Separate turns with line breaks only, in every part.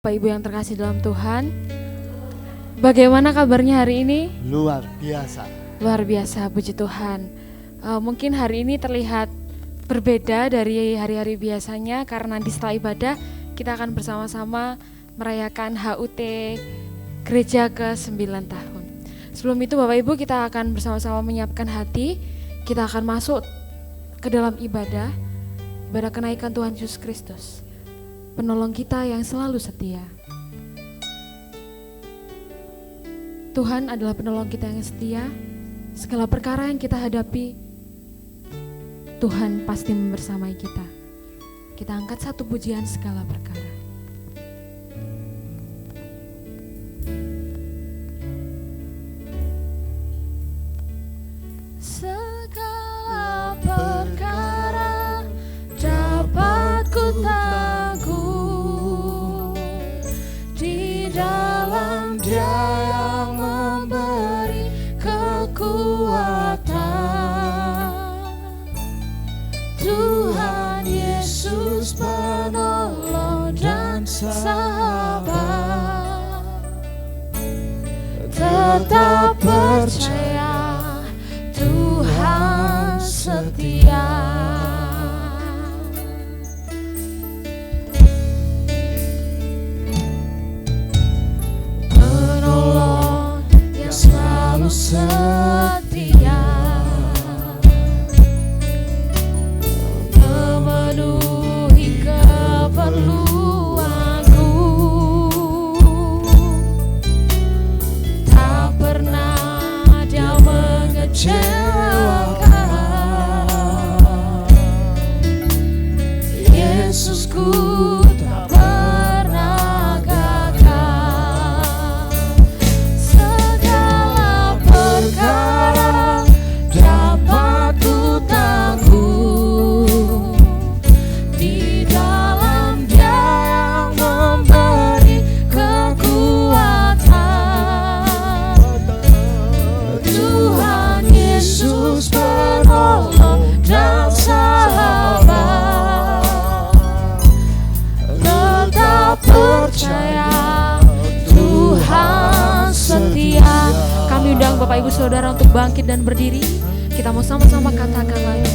Bapak Ibu yang terkasih dalam Tuhan, bagaimana kabarnya hari ini?
Luar biasa.
Luar biasa, puji Tuhan. Mungkin hari ini terlihat berbeda dari hari-hari biasanya karena nanti setelah ibadah kita akan bersama-sama merayakan HUT Gereja ke-9 tahun. Sebelum itu Bapak Ibu, kita akan bersama-sama menyiapkan hati. Kita akan masuk ke dalam ibadah kenaikan Tuhan Yesus Kristus, penolong kita yang selalu setia. Tuhan adalah penolong kita yang setia. Segala perkara yang kita hadapi, Tuhan pasti membersamai kita. Kita angkat satu pujian segala perkara. Segala perkara dapat ku tanggung di dalam Dia yang memberi kekuatan. Tuhan Yesus penolong dan sahabat, tetap percaya Tuhan setia. Penolong yang selalu setia, memenuhi keperluanku. Tak pernah Dia mengecewakan. Yesusku tak pernah gagal. Segala perkara dapat ku tanggung di dalam Dia yang memberi kekuatan. Tuhan Yesus penolong dan sahabat, tetap percaya Tuhan setia. Kami undang Bapak Ibu Saudara untuk bangkit dan berdiri. Kita mau sama-sama katakan lagi,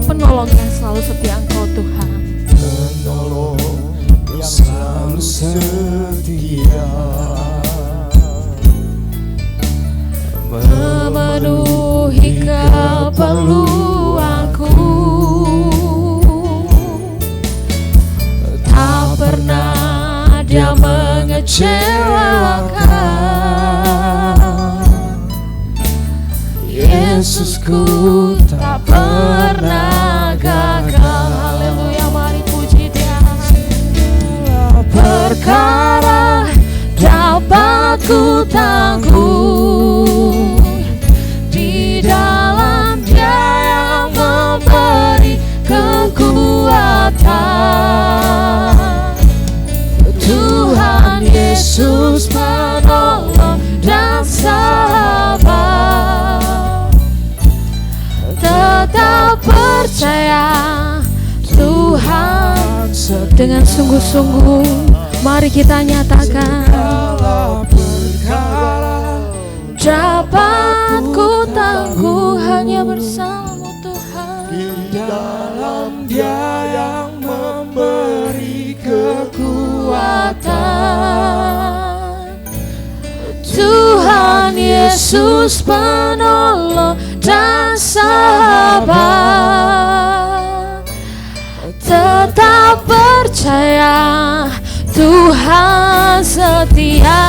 penolong yang selalu setia Engkau Tuhan.
Penolong yang selalu setia,
memenuhi keperluanku. Tak pernah Dia mengecewakan. Yesusku tak pernah gagal. Haleluya, mari puji Dia. Perkara dapat ku tanggung di dalam Dia yang memberi kekuatan. Tuhan Yesus penolong dan sahabat, tetap percaya Tuhan dengan sungguh-sungguh. Mari kita nyatakan, dapat ku tangguh hanya bersama Tuhan.
di dalam Dia yang memberi
Kekuatan Tuhan Yesus penolong dan sahabat, tetap percaya Tuhan setia.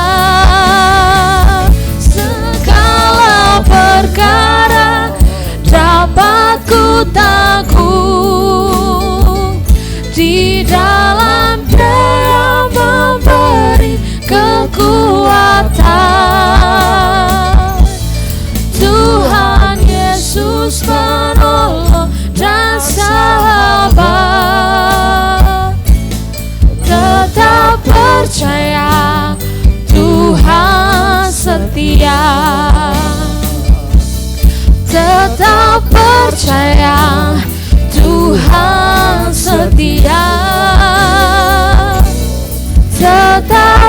Segala perkara dapat ku tanggung di dalam Dia yang memberi kekuatan. Tuhan Yesus penolong dan sahabat, tetap percaya Tuhan setia. Tetap percaya Tuhan setia. Tetap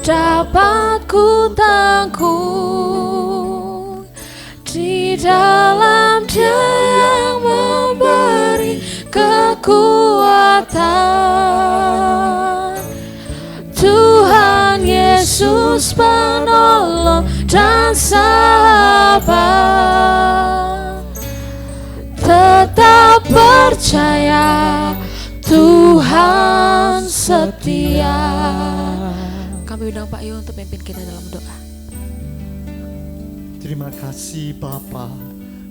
dapat ku tanggung. Di dalam Dia yang memberi kekuatan, Tuhan Yesus penolong dan sahabat. Tetap percaya Tuhan setia. Kami undang Pak Yo untuk memimpin kita dalam doa.
Terima kasih Bapa.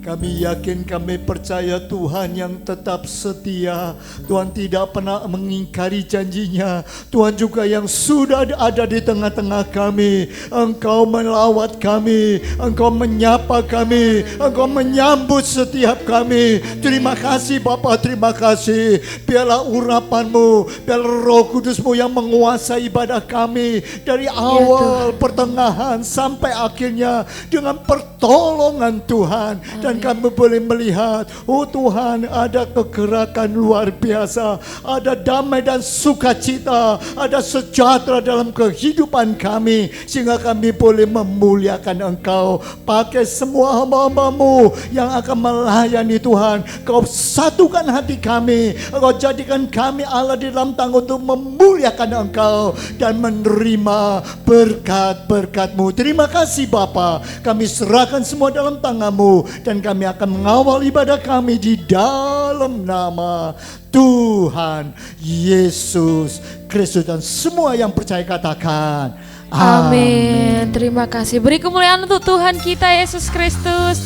Kami yakin, kami percaya Tuhan yang tetap setia. Tuhan tidak pernah mengingkari janjinya. Tuhan juga yang sudah ada di tengah-tengah kami. Engkau melawat kami, Engkau menyapa kami, Engkau menyambut setiap kami. Terima kasih Bapa, terima kasih. Biarlah urapan-Mu, biarlah Roh Kudus-Mu yang menguasai ibadah kami dari awal, pertengahan sampai akhirnya dengan pertolongan Tuhan. Dan kami boleh melihat, oh Tuhan, ada kegerakan luar biasa, ada damai dan sukacita, ada sejahtera dalam kehidupan kami, sehingga kami boleh memuliakan Engkau. Pakai semua hamba-hamba-Mu yang akan melayani Tuhan. Kau satukan hati kami, Engkau jadikan kami Allah di dalam tangan untuk memuliakan Engkau dan menerima berkat-berkat-Mu. Terima kasih Bapa, kami serahkan semua dalam tangan-Mu, dan kami akan mengawal ibadah kami di dalam nama Tuhan Yesus Kristus. Dan semua yang percaya katakan
amin. Terima kasih. Beri kemuliaan untuk Tuhan kita Yesus Kristus.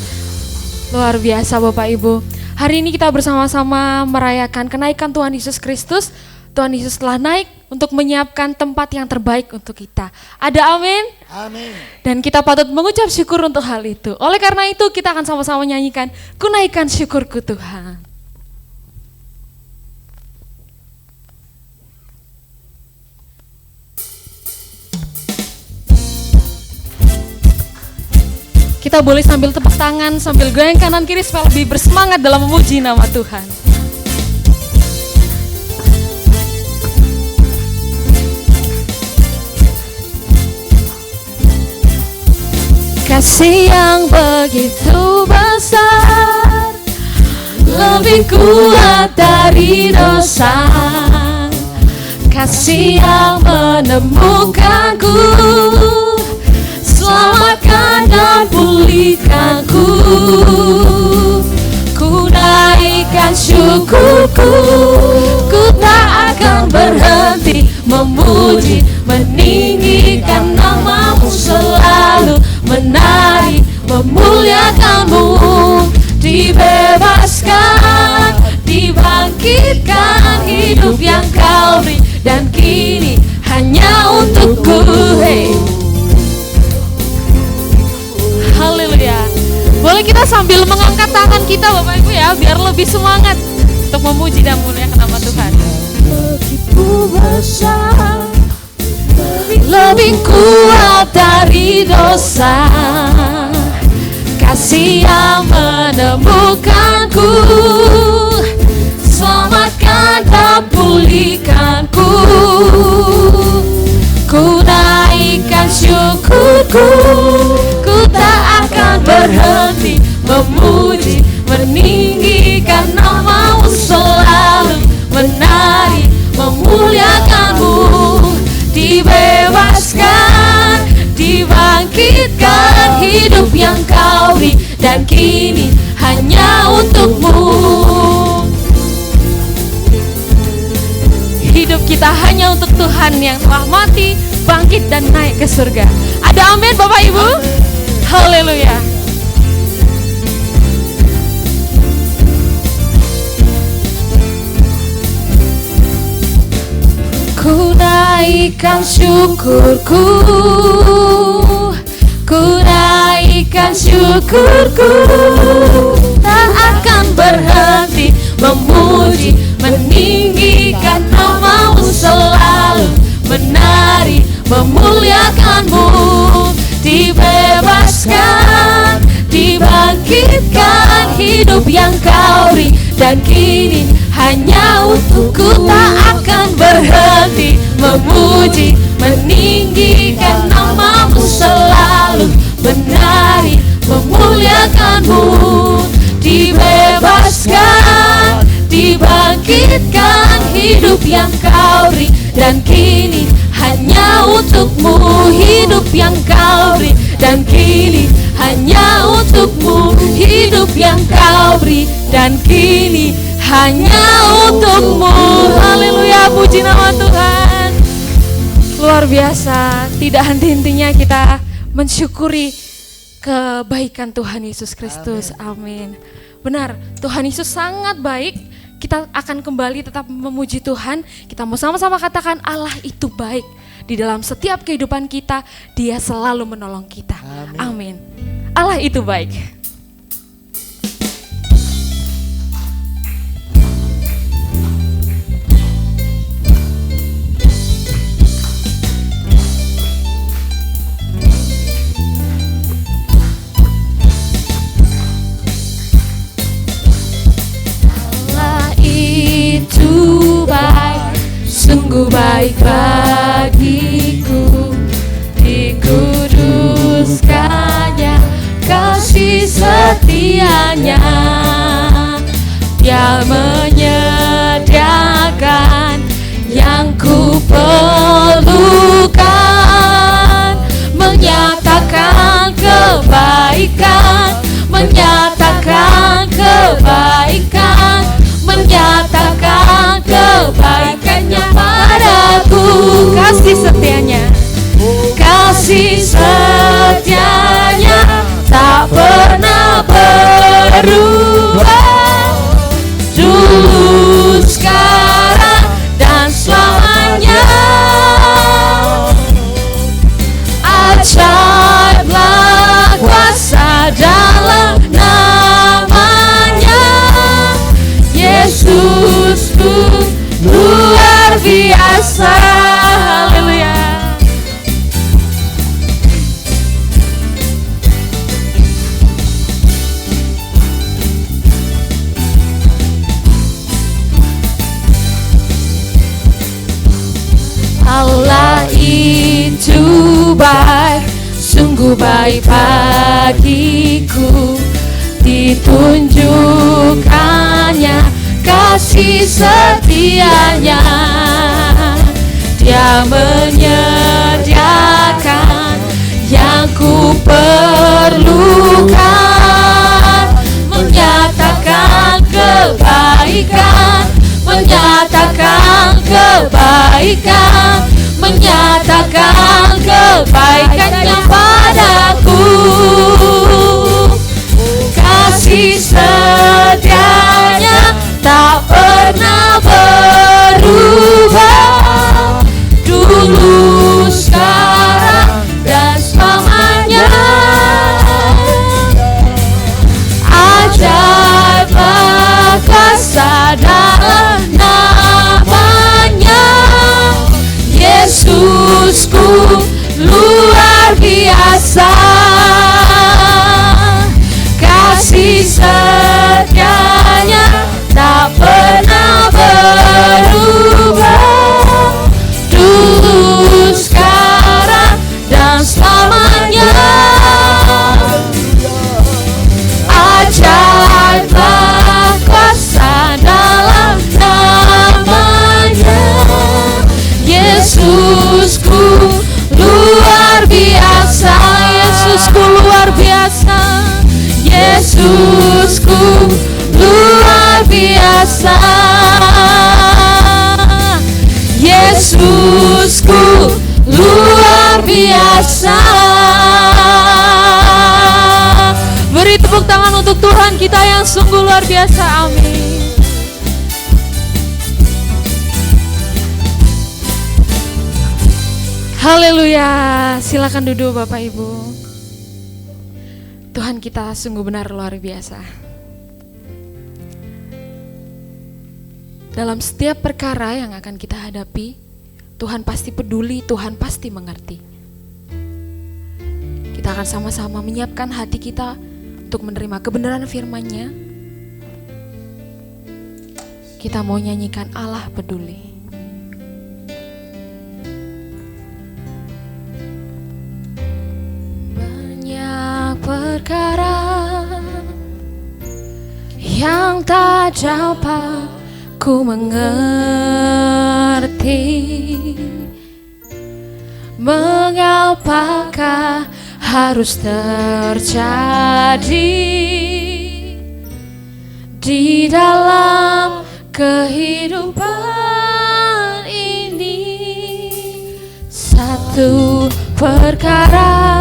Luar biasa Bapak Ibu. Hari ini kita bersama-sama merayakan kenaikan Tuhan Yesus Kristus. Tuhan Yesus telah naik untuk menyiapkan tempat yang terbaik untuk kita. Ada amin?
amin.
Dan kita patut mengucap syukur untuk hal itu. Oleh karena itu kita akan sama-sama nyanyikan Ku Naikkan Syukurku Tuhan. Kita boleh sambil tepuk tangan, sambil goyang kanan kiri supaya lebih bersemangat dalam memuji nama Tuhan. Kasih yang begitu besar, lebih kuat dari dosa. Kasih yang menemukanku, selamatkan dan pulihkanku. Ku naikkan syukurku, ku tak akan berhenti memuji, meninggikan nama-Mu selalu, menari, memuliakan-Mu. Dibebaskan, dibangkitkan, hidup yang Kau beri, dan kini hanya untukku. Hey. Haleluya. Boleh kita sambil mengangkat tangan kita Bapak Ibu ya, biar lebih semangat untuk memuji dan memuliakan nama Tuhan. Begitu besar, lebih kuat dari dosa. Kasih yang menemukanku, selamatkan dan pulihkanku. Ku naikkan syukurku, ku tak akan berhenti memuji, meninggikan nama-Mu selalu, menari, memuliakan-Mu. Dibebaskan, dibangkitkan, hidup yang Kau beri, dan kini hanya untuk-Mu. Hidup kita hanya untuk Tuhan yang telah mati, bangkit dan naik ke surga. Ada amin Bapak Ibu? Haleluya. Ku naikkan syukurku, ku naikkan syukurku, tak akan berhenti memuji, meninggikan nama-Mu selalu, menari, memuliakan-Mu. Dibebaskan, dibangkitkan, hidup yang Kau beri, dan kini hanya untukku. Tak akan berhenti memuji, meninggikan menari memuliakan-Mu. Dibebaskan, dibangkitkan, hidup yang Kau beri, dan kini hanya untuk-Mu. Hidup yang Kau beri, dan kini hanya untuk-Mu. Hidup yang Kau beri, dan kini hanya untuk-Mu. Haleluya, puji nama Tuhan. Luar biasa, tidak henti-hentinya kita mensyukuri kebaikan Tuhan Yesus Kristus. Amin. Benar, Tuhan Yesus sangat baik. Kita akan kembali tetap memuji Tuhan. Kita mau sama-sama katakan Allah itu baik. Di dalam setiap kehidupan kita, Dia selalu menolong kita. Amin. Allah itu baik. Sungguh baik bagiku, dikuduskannya kasih setianya. Dia menyediakan yang ku perlukan, menyatakan kebaikan, menyatakan kebaikan, menyatakan kebaikannya padaku. Kasih setianya, kasih setianya tak pernah berubah. Dulu, sekarang, dan selamanya. Ajaiblah kuasa dalam namanya. Yesusku luar biasa. Haleluya. Allah itu baik, sungguh baik bagiku. Ditunjukkannya kasih setianya. Dia menyediakan yang ku perlukan, menyatakan kebaikan, menyatakan kebaikan, menyatakan kebaikannya padaku. Kasih setianya tak pernah berubah. Dulu, sekarang, dan selamanya. Ajaiblah kuasa dalam namanya. Yesusku luar biasa. Kasih setianya tak pernah berubah. Dulu, sekarang, dan selamanya. Ajaiblah kuasa dalam namanya. Yesusku luar biasa. Yesusku luar biasa. Yesusku luar biasa. Yesusku luar biasa. Beri tepuk tangan untuk Tuhan kita yang sungguh luar biasa. Amin. Haleluya. Silakan duduk Bapak Ibu. Tuhan kita sungguh benar luar biasa. Dalam setiap perkara yang akan kita hadapi, Tuhan pasti peduli, Tuhan pasti mengerti. Kita akan sama-sama menyiapkan hati kita untuk menerima kebenaran firman-Nya. Kita mau nyanyikan Allah peduli. perkara yang tak dapat ku mengerti. Mengapakah harus terjadi di dalam kehidupan ini? Satu perkara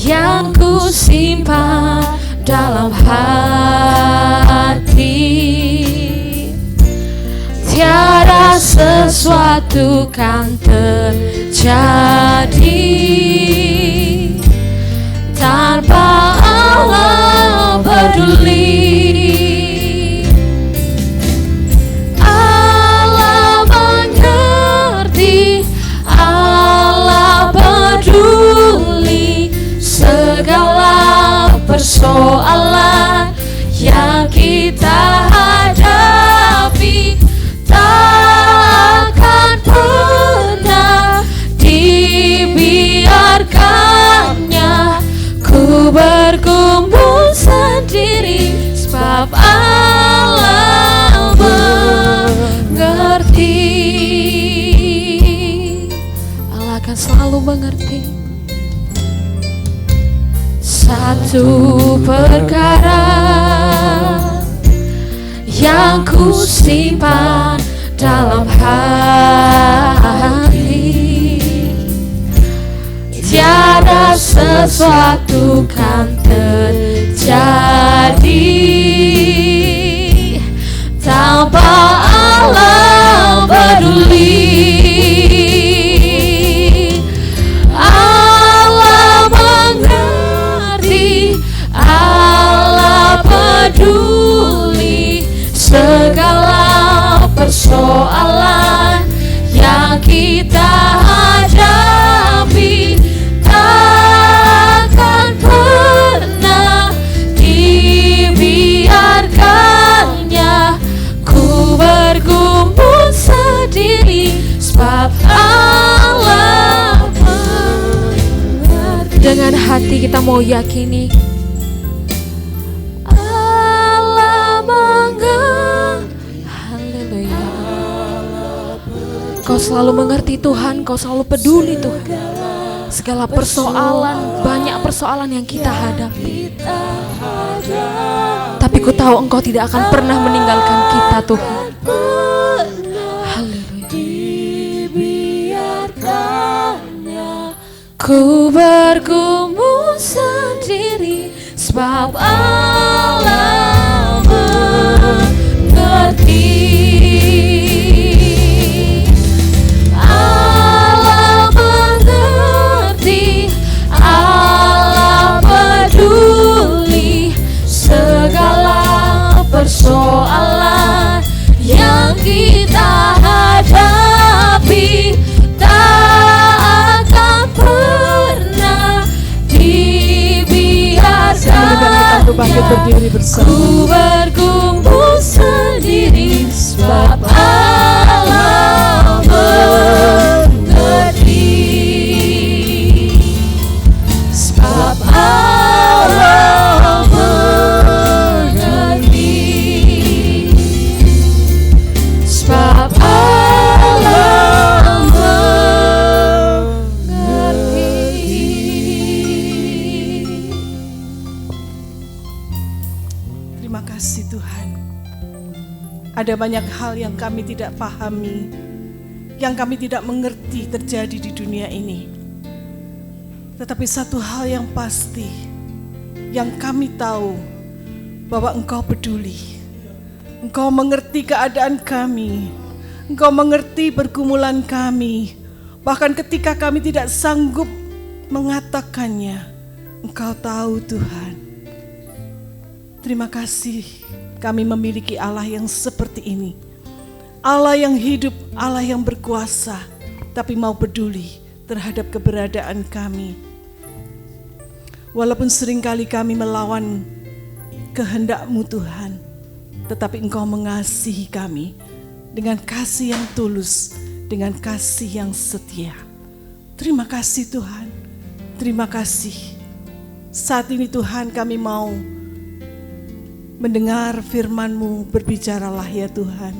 yang ku simpan dalam hati, tiada sesuatu kan terjadi tanpa Allah peduli. Allah mengerti, Allah peduli segala persoalan yang kita hadapi. Tak akan pernah dibiarkannya ku bergumul sendiri, sebab Allah mengerti. Allah akan selalu mengerti. Satu perkara yang ku simpan dalam hati, tiada sesuatu kan terjadi tanpa Allah peduli. Allah mengerti, Allah peduli segala persoalan yang kita hadapi. Takkan pernah dibiarkannya ku bergumul sendiri, sebab Allah mengerti. Dengan hati kita mau yakini Kau selalu mengerti Tuhan, Kau selalu peduli Tuhan. Segala persoalan, banyak persoalan yang kita hadapi, tapi ku tahu Engkau tidak akan pernah meninggalkan kita Tuhan. Haleluya. Ku bergumul sendiri, sebab Allah mengerti. Persoalan yang kita hadapi tak akan pernah dibiarkan. Ku bergumul sendiri, sebab Allah mengerti. Sebab Allah mengerti. Sebab Allah mengerti.
Terima kasih Tuhan. Ada banyak hal yang kami tidak pahami, yang kami tidak mengerti terjadi di dunia ini. Tetapi satu hal yang pasti, yang kami tahu, bahwa Engkau peduli. Engkau mengerti keadaan kami, Engkau mengerti pergumulan kami. Bahkan ketika kami tidak sanggup mengatakannya, Engkau tahu Tuhan. Terima kasih kami memiliki Allah yang seperti ini. Allah yang hidup, Allah yang berkuasa, tapi mau peduli terhadap keberadaan kami. Walaupun seringkali kami melawan kehendak-Mu Tuhan, tetapi Engkau mengasihi kami dengan kasih yang tulus, dengan kasih yang setia. Terima kasih Tuhan, terima kasih. Saat ini Tuhan kami mau mendengar firman-Mu, berbicaralah ya Tuhan.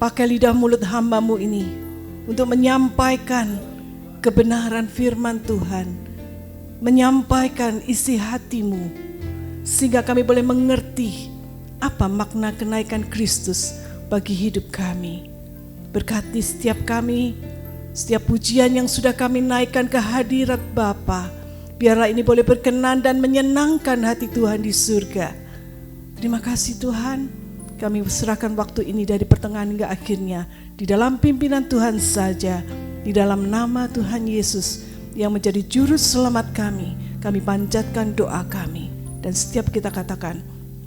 Pakai lidah mulut hamba-Mu ini untuk menyampaikan kebenaran firman Tuhan, menyampaikan isi hati-Mu, sehingga kami boleh mengerti apa makna kenaikan Kristus bagi hidup kami. Berkati setiap kami, setiap pujian yang sudah kami naikkan ke hadirat Bapa, biarlah ini boleh berkenan dan menyenangkan hati Tuhan di surga. Terima kasih Tuhan, kami serahkan waktu ini dari pertengahan hingga akhirnya di dalam pimpinan Tuhan saja, di dalam nama Tuhan Yesus yang menjadi juru selamat kami panjatkan doa kami. Dan setiap kita katakan,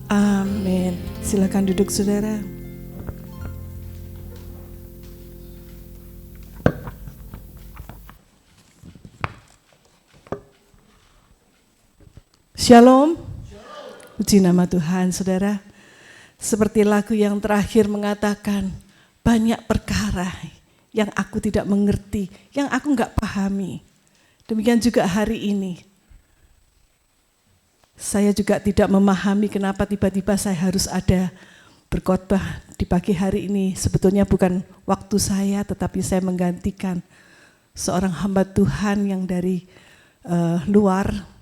amin. Silakan duduk saudara. Shalom. Puji nama Tuhan, saudara. Seperti lagu yang terakhir mengatakan, banyak perkara yang aku tidak mengerti, yang aku enggak pahami. Demikian juga hari ini. Saya juga tidak memahami kenapa tiba-tiba saya harus ada berkhotbah di pagi hari ini. Sebetulnya bukan waktu saya, tetapi saya menggantikan seorang hamba Tuhan yang dari luar,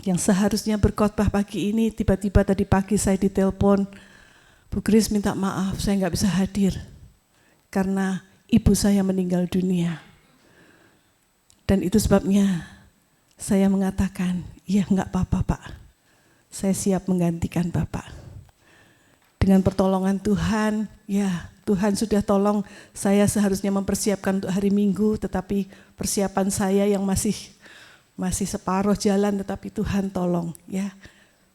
yang seharusnya berkhotbah pagi ini. Tiba-tiba tadi pagi saya ditelepon, Bu Kris minta maaf saya nggak bisa hadir karena ibu saya meninggal dunia. Dan itu sebabnya saya mengatakan, ya nggak apa-apa Pak, saya siap menggantikan Bapak. Dengan pertolongan Tuhan, ya Tuhan sudah tolong saya seharusnya mempersiapkan untuk hari Minggu, tetapi persiapan saya yang masih separuh jalan, tetapi Tuhan tolong ya.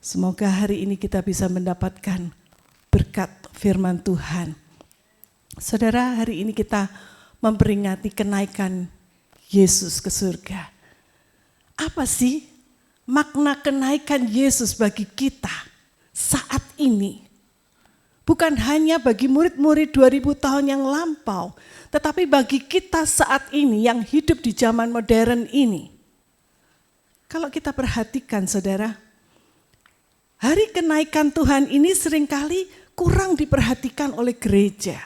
Semoga hari ini kita bisa mendapatkan berkat firman Tuhan. Saudara, hari ini kita memperingati kenaikan Yesus ke surga. Apa sih makna kenaikan Yesus bagi kita saat ini? Bukan hanya bagi murid-murid 2000 tahun yang lampau, tetapi bagi kita saat ini yang hidup di zaman modern ini. Kalau kita perhatikan saudara, hari kenaikan Tuhan ini seringkali kurang diperhatikan oleh gereja.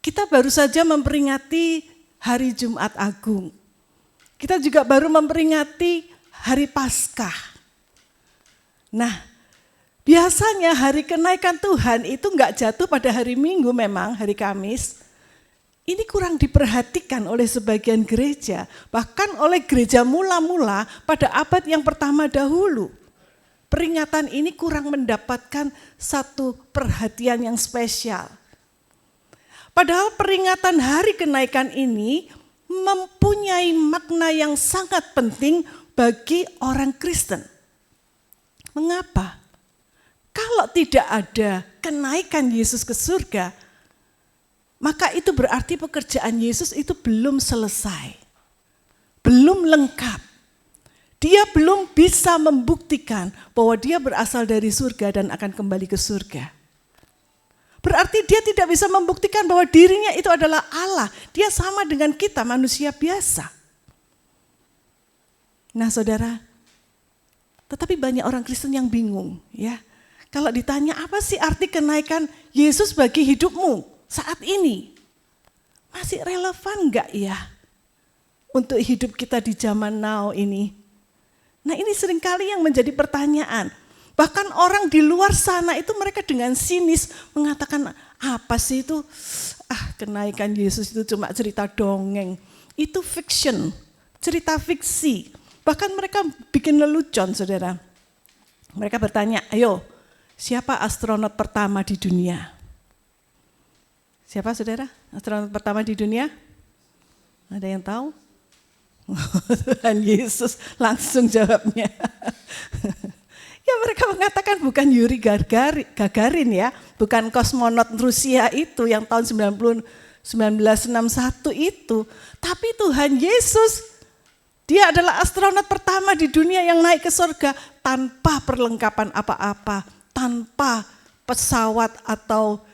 Kita baru saja memperingati hari Jumat Agung. Kita juga baru memperingati hari Paskah. Nah, biasanya hari kenaikan Tuhan itu enggak jatuh pada hari Minggu, memang hari Kamis. Ini kurang diperhatikan oleh sebagian gereja, bahkan oleh gereja mula-mula pada abad yang pertama dahulu. Peringatan ini kurang mendapatkan satu perhatian yang spesial. Padahal peringatan hari kenaikan ini mempunyai makna yang sangat penting bagi orang Kristen. Mengapa? Kalau tidak ada kenaikan Yesus ke surga, maka itu berarti pekerjaan Yesus itu belum selesai, belum lengkap. Dia belum bisa membuktikan bahwa dia berasal dari surga dan akan kembali ke surga. Berarti dia tidak bisa membuktikan bahwa dirinya itu adalah Allah. Dia sama dengan kita, manusia biasa. Nah saudara, tetapi banyak orang Kristen yang bingung ya. Kalau ditanya apa sih arti kenaikan Yesus bagi hidupmu saat ini, masih relevan enggak ya untuk hidup kita di zaman now ini? Nah ini seringkali yang menjadi pertanyaan. Bahkan orang di luar sana itu mereka dengan sinis mengatakan, apa sih itu? Kenaikan Yesus itu cuma cerita dongeng. Itu fiction, cerita fiksi. Bahkan mereka bikin lelucon saudara. Mereka bertanya, ayo siapa astronot pertama di dunia? Siapa saudara astronot pertama di dunia? Ada yang tahu? Tuhan Yesus langsung jawabnya. Ya mereka mengatakan bukan Yuri Gagarin ya, bukan kosmonot Rusia itu yang tahun 1961 itu, tapi Tuhan Yesus, dia adalah astronot pertama di dunia yang naik ke surga tanpa perlengkapan apa-apa, tanpa pesawat atau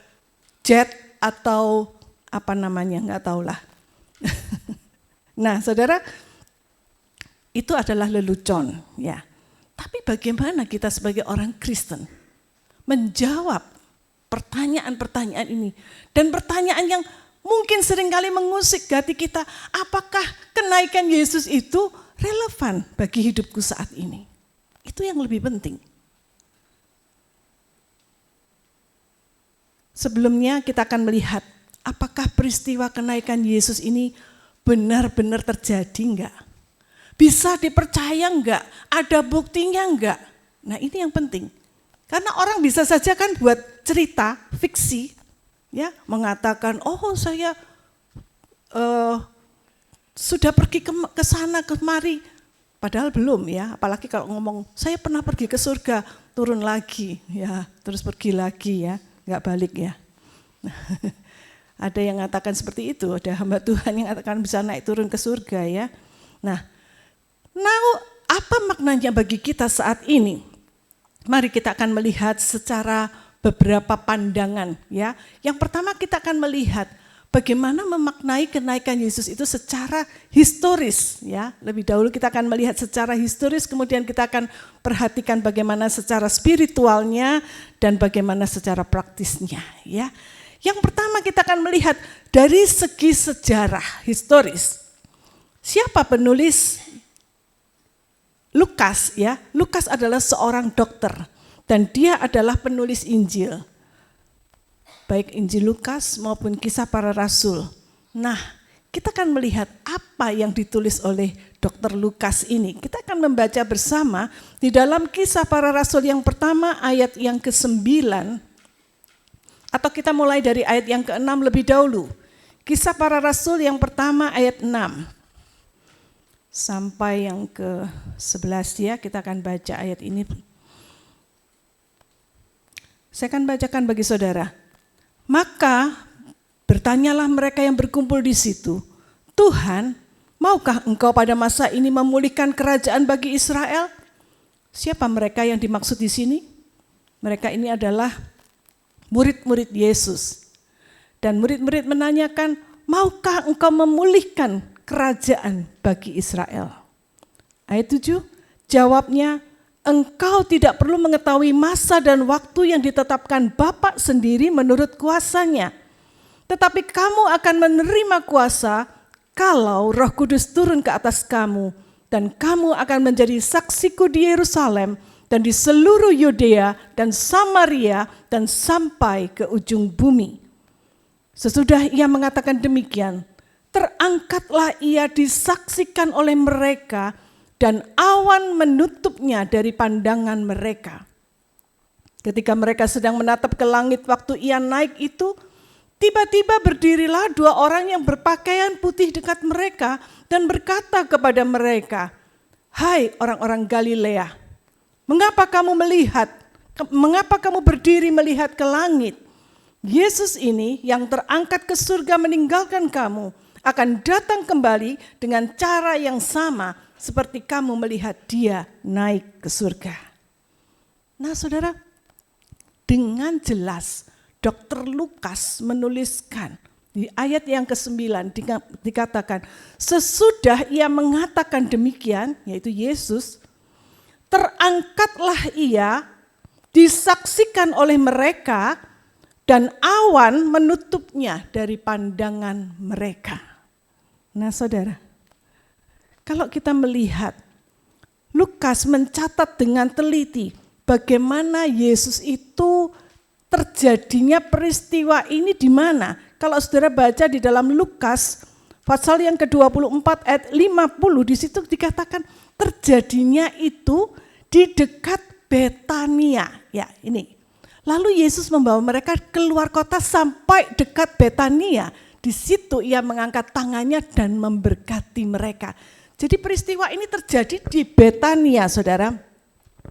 jet atau apa namanya, nggak tahulah. Nah saudara, itu adalah lelucon, ya. Tapi bagaimana kita sebagai orang Kristen menjawab pertanyaan-pertanyaan ini? Dan pertanyaan yang mungkin seringkali mengusik hati kita, apakah kenaikan Yesus itu relevan bagi hidupku saat ini? Itu yang lebih penting. Sebelumnya kita akan melihat apakah peristiwa kenaikan Yesus ini benar-benar terjadi enggak? Bisa dipercaya enggak? Ada buktinya enggak? Nah ini yang penting. Karena orang bisa saja kan buat cerita, fiksi, ya, mengatakan, oh saya sudah pergi ke sana kemari. Padahal belum ya, apalagi kalau ngomong, saya pernah pergi ke surga, turun lagi, ya, terus pergi lagi ya, enggak balik ya. Ada yang mengatakan seperti itu, ada hamba Tuhan yang akan bisa naik turun ke surga ya. Nah, apa maknanya bagi kita saat ini? Mari kita akan melihat secara beberapa pandangan ya. Yang pertama kita akan melihat bagaimana memaknai kenaikan Yesus itu secara historis ya. Lebih dahulu kita akan melihat secara historis, kemudian kita akan perhatikan bagaimana secara spiritualnya dan bagaimana secara praktisnya ya. Yang pertama kita akan melihat dari segi sejarah historis. Siapa penulis? Lukas ya. Lukas adalah seorang dokter dan dia adalah penulis Injil. Baik Injil Lukas maupun Kisah Para Rasul. Nah, kita akan melihat apa yang ditulis oleh Dr. Lukas ini. Kita akan membaca bersama di dalam Kisah Para Rasul yang pertama ayat yang ke-9. Atau kita mulai dari ayat yang ke-6 lebih dahulu. Kisah Para Rasul yang pertama ayat 6. Sampai yang ke-11 ya, kita akan baca ayat ini. Saya akan bacakan bagi saudara. Maka bertanyalah mereka yang berkumpul di situ, Tuhan, maukah engkau pada masa ini memulihkan kerajaan bagi Israel? Siapa mereka yang dimaksud di sini? Mereka ini adalah murid-murid Yesus. Dan murid-murid menanyakan, maukah engkau memulihkan kerajaan bagi Israel? Ayat 7, jawabnya, engkau tidak perlu mengetahui masa dan waktu yang ditetapkan Bapa sendiri menurut kuasanya. Tetapi kamu akan menerima kuasa kalau Roh Kudus turun ke atas kamu, dan kamu akan menjadi saksiku di Yerusalem dan di seluruh Yudea dan Samaria dan sampai ke ujung bumi. Sesudah ia mengatakan demikian, terangkatlah ia disaksikan oleh mereka dan awan menutupnya dari pandangan mereka. Ketika mereka sedang menatap ke langit waktu ia naik itu, tiba-tiba berdirilah dua orang yang berpakaian putih dekat mereka dan berkata kepada mereka, hai orang-orang Galilea, mengapa kamu berdiri melihat ke langit? Yesus ini yang terangkat ke surga meninggalkan kamu, akan datang kembali dengan cara yang sama seperti kamu melihat dia naik ke surga. Nah saudara, dengan jelas Dr. Lukas menuliskan di ayat yang ke-9 dikatakan, sesudah ia mengatakan demikian, yaitu Yesus, terangkatlah ia, disaksikan oleh mereka, dan awan menutupnya dari pandangan mereka. Nah saudara, kalau kita melihat, Lukas mencatat dengan teliti bagaimana Yesus itu terjadinya peristiwa ini di mana. Kalau saudara baca di dalam Lukas pasal yang ke-24 ayat 50, di situ dikatakan terjadinya itu di dekat Betania. Ya, ini. Lalu Yesus membawa mereka keluar kota sampai dekat Betania. Di situ ia mengangkat tangannya dan memberkati mereka. Jadi peristiwa ini terjadi di Betania, saudara.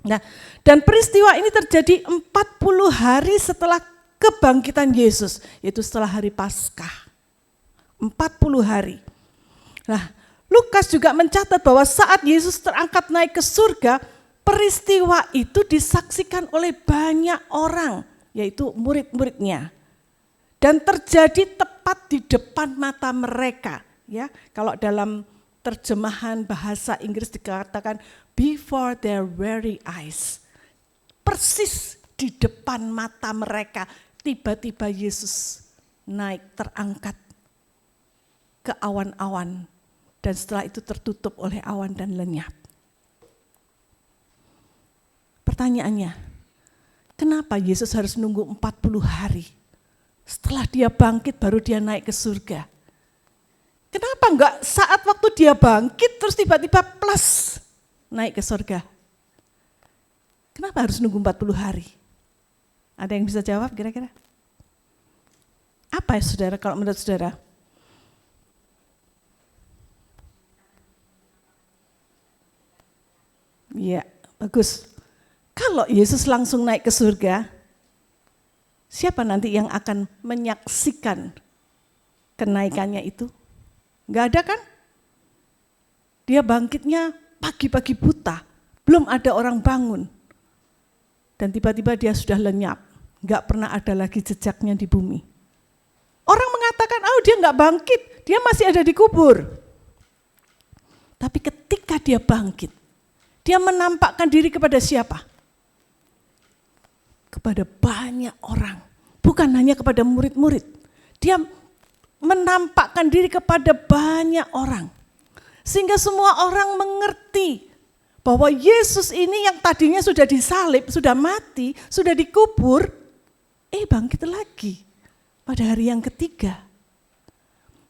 Nah, dan peristiwa ini terjadi 40 hari setelah kebangkitan Yesus, yaitu setelah hari Paskah. 40 hari. Nah, Lukas juga mencatat bahwa saat Yesus terangkat naik ke surga, peristiwa itu disaksikan oleh banyak orang, yaitu murid-muridnya. Dan terjadi tepat di depan mata mereka. Ya, kalau dalam terjemahan bahasa Inggris dikatakan before their very eyes. Persis di depan mata mereka, tiba-tiba Yesus naik, terangkat ke awan-awan, dan setelah itu tertutup oleh awan dan lenyap. Pertanyaannya, kenapa Yesus harus nunggu 40 hari? Setelah dia bangkit baru dia naik ke surga. Kenapa enggak saat waktu dia bangkit terus tiba-tiba plus naik ke surga? Kenapa harus nunggu 40 hari? Ada yang bisa jawab kira-kira? Apa ya saudara kalau menurut saudara? Iya, bagus. Kalau Yesus langsung naik ke surga, siapa nanti yang akan menyaksikan kenaikannya itu? Enggak ada kan? Dia bangkitnya pagi-pagi buta, belum ada orang bangun. Dan tiba-tiba dia sudah lenyap, enggak pernah ada lagi jejaknya di bumi. Orang mengatakan, dia enggak bangkit, dia masih ada di kubur. Tapi ketika dia bangkit, dia menampakkan diri kepada siapa? Kepada banyak orang, bukan hanya kepada murid-murid. Dia menampakkan diri kepada banyak orang. Sehingga semua orang mengerti bahwa Yesus ini yang tadinya sudah disalib, sudah mati, sudah dikubur, bangkit lagi pada hari yang ketiga.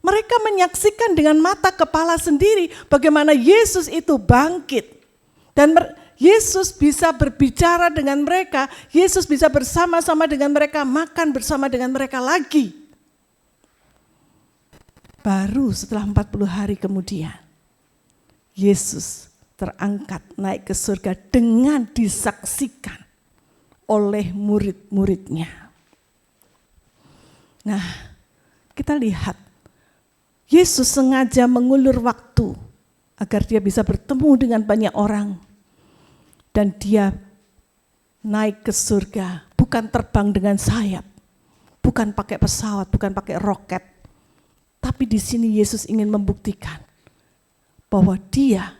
Mereka menyaksikan dengan mata kepala sendiri bagaimana Yesus itu bangkit. Dan Yesus bisa berbicara dengan mereka, Yesus bisa bersama-sama dengan mereka, makan bersama dengan mereka lagi. Baru setelah 40 hari kemudian, Yesus terangkat naik ke surga dengan disaksikan oleh murid-muridnya. Nah, kita lihat, Yesus sengaja mengulur waktu agar dia bisa bertemu dengan banyak orang. Dan dia naik ke surga, bukan terbang dengan sayap, bukan pakai pesawat, bukan pakai roket. Tapi di sini Yesus ingin membuktikan bahwa dia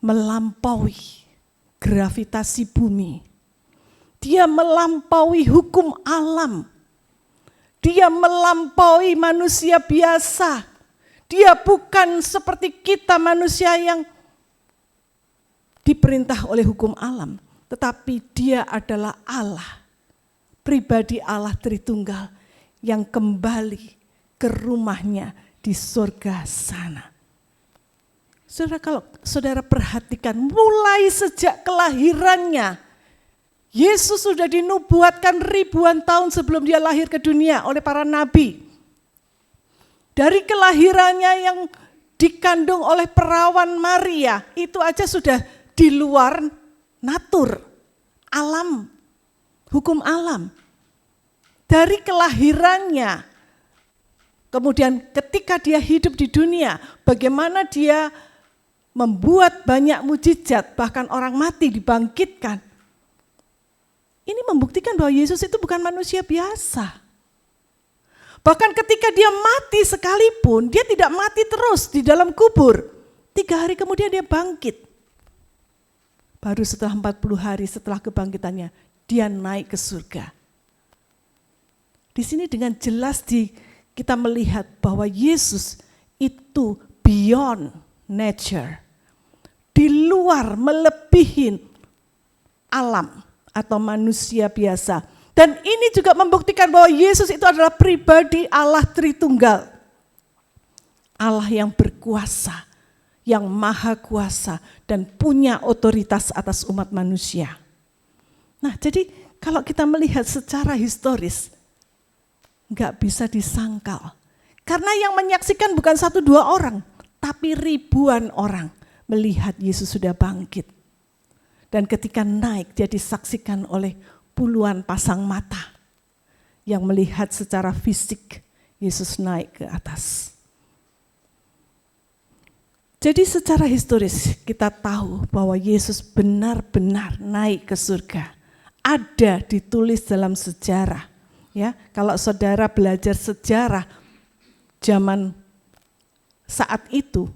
melampaui gravitasi bumi. Dia melampaui hukum alam. Dia melampaui manusia biasa. Dia bukan seperti kita manusia yang diperintah oleh hukum alam. Tetapi dia adalah Allah, pribadi Allah Tritunggal yang kembali ke rumahnya di surga sana. Saudara, kalau saudara perhatikan mulai sejak kelahirannya, Yesus sudah dinubuatkan ribuan tahun sebelum dia lahir ke dunia oleh para nabi. Dari kelahirannya yang dikandung oleh perawan Maria, itu aja sudah di luar natur, alam, hukum alam. Dari kelahirannya, kemudian ketika dia hidup di dunia, bagaimana dia membuat banyak mujizat, bahkan orang mati dibangkitkan. Ini membuktikan bahwa Yesus itu bukan manusia biasa. Bahkan ketika dia mati sekalipun, dia tidak mati terus di dalam kubur. 3 hari kemudian dia bangkit. Baru setelah 40 hari setelah kebangkitannya, dia naik ke surga. Di sini dengan jelas kita melihat bahwa Yesus itu beyond nature. Di luar, melebihi alam atau manusia biasa. Dan ini juga membuktikan bahwa Yesus itu adalah pribadi Allah Tritunggal. Allah yang berkuasa, yang maha kuasa dan punya otoritas atas umat manusia. Nah, jadi kalau kita melihat secara historis, enggak bisa disangkal. Karena yang menyaksikan bukan 1-2 orang, tapi ribuan orang melihat Yesus sudah bangkit. Dan ketika naik, dia disaksikan oleh puluhan pasang mata yang melihat secara fisik Yesus naik ke atas. Jadi secara historis kita tahu bahwa Yesus benar-benar naik ke surga. Ada ditulis dalam sejarah. Ya, kalau saudara belajar sejarah zaman saat itu,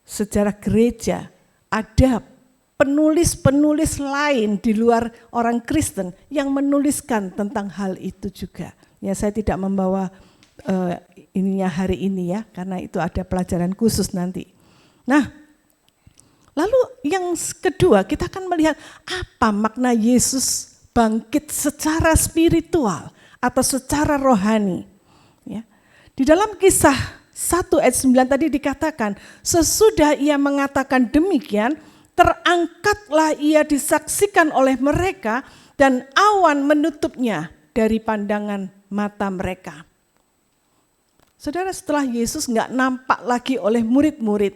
sejarah gereja ada penulis-penulis lain di luar orang Kristen yang menuliskan tentang hal itu juga. Ya, saya tidak membawa ininya hari ini ya, karena itu ada pelajaran khusus nanti. Nah, lalu yang kedua kita akan melihat apa makna Yesus bangkit secara spiritual atau secara rohani. Ya. Di dalam Kisah 1 ayat 9 tadi dikatakan, sesudah ia mengatakan demikian, terangkatlah ia disaksikan oleh mereka dan awan menutupnya dari pandangan mata mereka. Saudara, setelah Yesus nggak nampak lagi oleh murid-murid,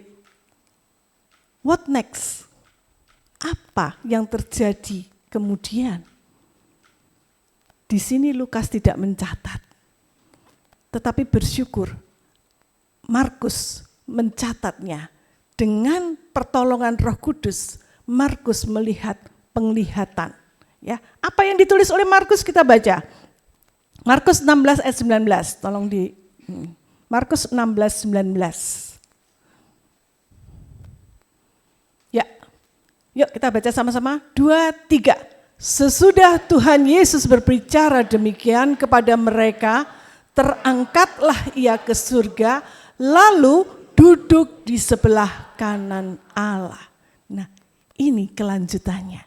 what next? Apa yang terjadi kemudian? Di sini Lukas tidak mencatat, tetapi bersyukur Markus mencatatnya. Dengan pertolongan Roh Kudus, Markus melihat penglihatan. Ya, apa yang ditulis oleh Markus kita baca. Markus 16 ayat 19, tolong di Markus 16 19. Ya, yuk kita baca sama-sama. 2, 3. Sesudah Tuhan Yesus berbicara demikian kepada mereka, terangkatlah ia ke surga, lalu duduk di sebelah kanan Allah. Nah, ini kelanjutannya.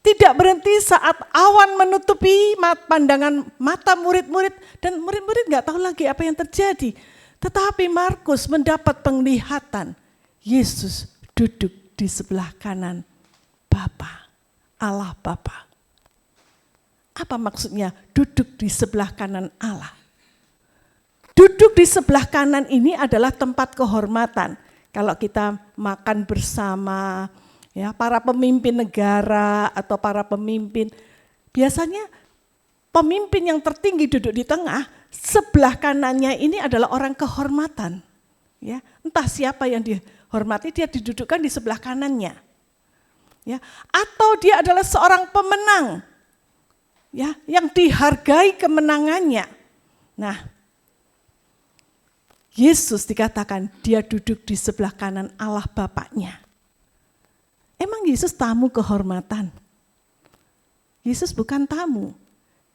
Tidak berhenti saat awan menutupi pandangan mata murid-murid dan murid-murid nggak tahu lagi apa yang terjadi. Tetapi Markus mendapat penglihatan Yesus duduk di sebelah kanan Bapa, Allah Bapa. Apa maksudnya duduk di sebelah kanan Allah? Duduk di sebelah kanan ini adalah tempat kehormatan. Kalau kita makan bersama, ya, para pemimpin negara atau para pemimpin, biasanya pemimpin yang tertinggi duduk di tengah, sebelah kanannya ini adalah orang kehormatan. Ya, entah siapa yang dihormati, dia didudukkan di sebelah kanannya. Ya, atau dia adalah seorang pemenang, ya, yang dihargai kemenangannya. Nah, Yesus dikatakan dia duduk di sebelah kanan Allah Bapaknya. Emang Yesus tamu kehormatan? Yesus bukan tamu.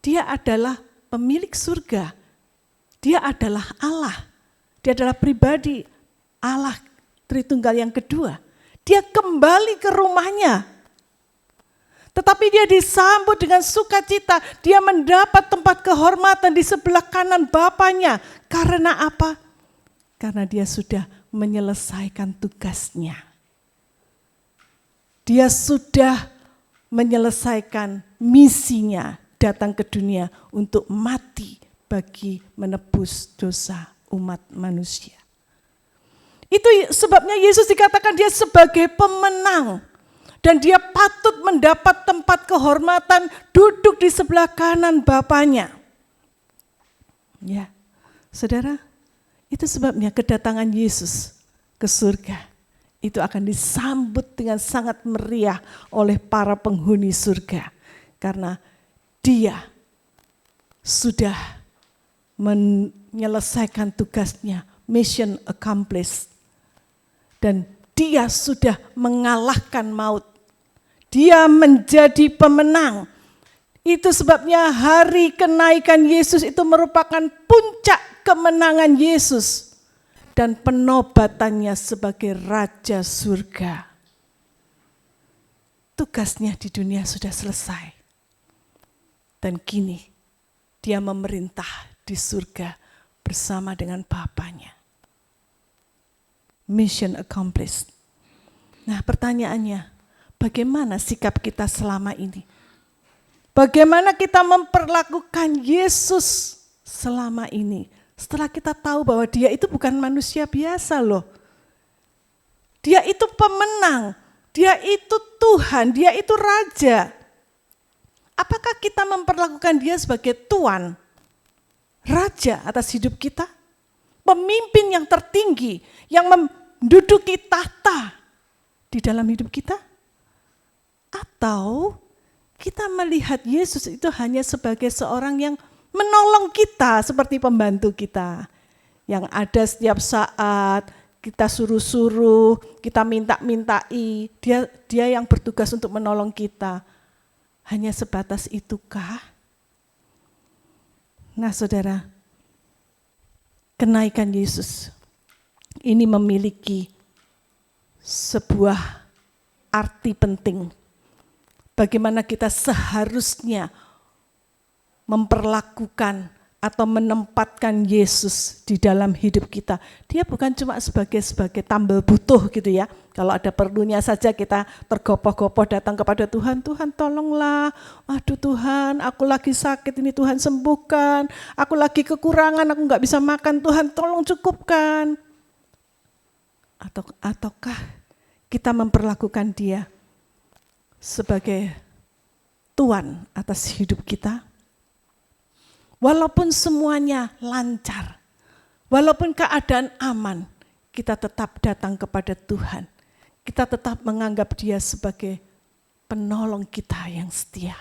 Dia adalah pemilik surga. Dia adalah Allah. Dia adalah pribadi Allah Tritunggal yang kedua. Dia kembali ke rumahnya. Tetapi dia disambut dengan sukacita. Dia mendapat tempat kehormatan di sebelah kanan Bapaknya. Karena apa? Karena dia sudah menyelesaikan tugasnya. Dia sudah menyelesaikan misinya datang ke dunia untuk mati bagi menebus dosa umat manusia. Itu sebabnya Yesus dikatakan dia sebagai pemenang. Dan dia patut mendapat tempat kehormatan duduk di sebelah kanan Bapaknya. Ya, saudara, itu sebabnya kedatangan Yesus ke surga itu akan disambut dengan sangat meriah oleh para penghuni surga. Karena dia sudah menyelesaikan tugasnya, mission accomplished. Dan dia sudah mengalahkan maut. Dia menjadi pemenang. Itu sebabnya hari kenaikan Yesus itu merupakan puncak kemenangan Yesus dan penobatannya sebagai Raja Surga. Tugasnya di dunia sudah selesai. Dan kini dia memerintah di surga bersama dengan Bapaknya. Mission accomplished. Nah, pertanyaannya, bagaimana sikap kita selama ini? Bagaimana kita memperlakukan Yesus selama ini? Setelah kita tahu bahwa dia itu bukan manusia biasa loh. Dia itu pemenang, dia itu Tuhan, dia itu Raja. Apakah kita memperlakukan dia sebagai Tuan, Raja atas hidup kita? Pemimpin yang tertinggi, yang menduduki tahta di dalam hidup kita? Atau kita melihat Yesus itu hanya sebagai seorang yang menolong kita seperti pembantu kita. Yang ada setiap saat kita suruh-suruh, kita minta-mintai, dia yang bertugas untuk menolong kita. Hanya sebatas itukah? Nah saudara, kenaikan Yesus ini memiliki sebuah arti penting. Bagaimana kita seharusnya memperlakukan atau menempatkan Yesus di dalam hidup kita. Dia bukan cuma sebagai tambal butuh gitu ya. Kalau ada perlunya saja kita tergopoh-gopoh datang kepada Tuhan. Tuhan tolonglah, aduh Tuhan aku lagi sakit ini Tuhan sembuhkan. Aku lagi kekurangan, aku gak bisa makan, Tuhan tolong cukupkan. Ataukah kita memperlakukan dia sebagai Tuhan atas hidup kita? Walaupun semuanya lancar, walaupun keadaan aman, kita tetap datang kepada Tuhan. Kita tetap menganggap dia sebagai penolong kita yang setia.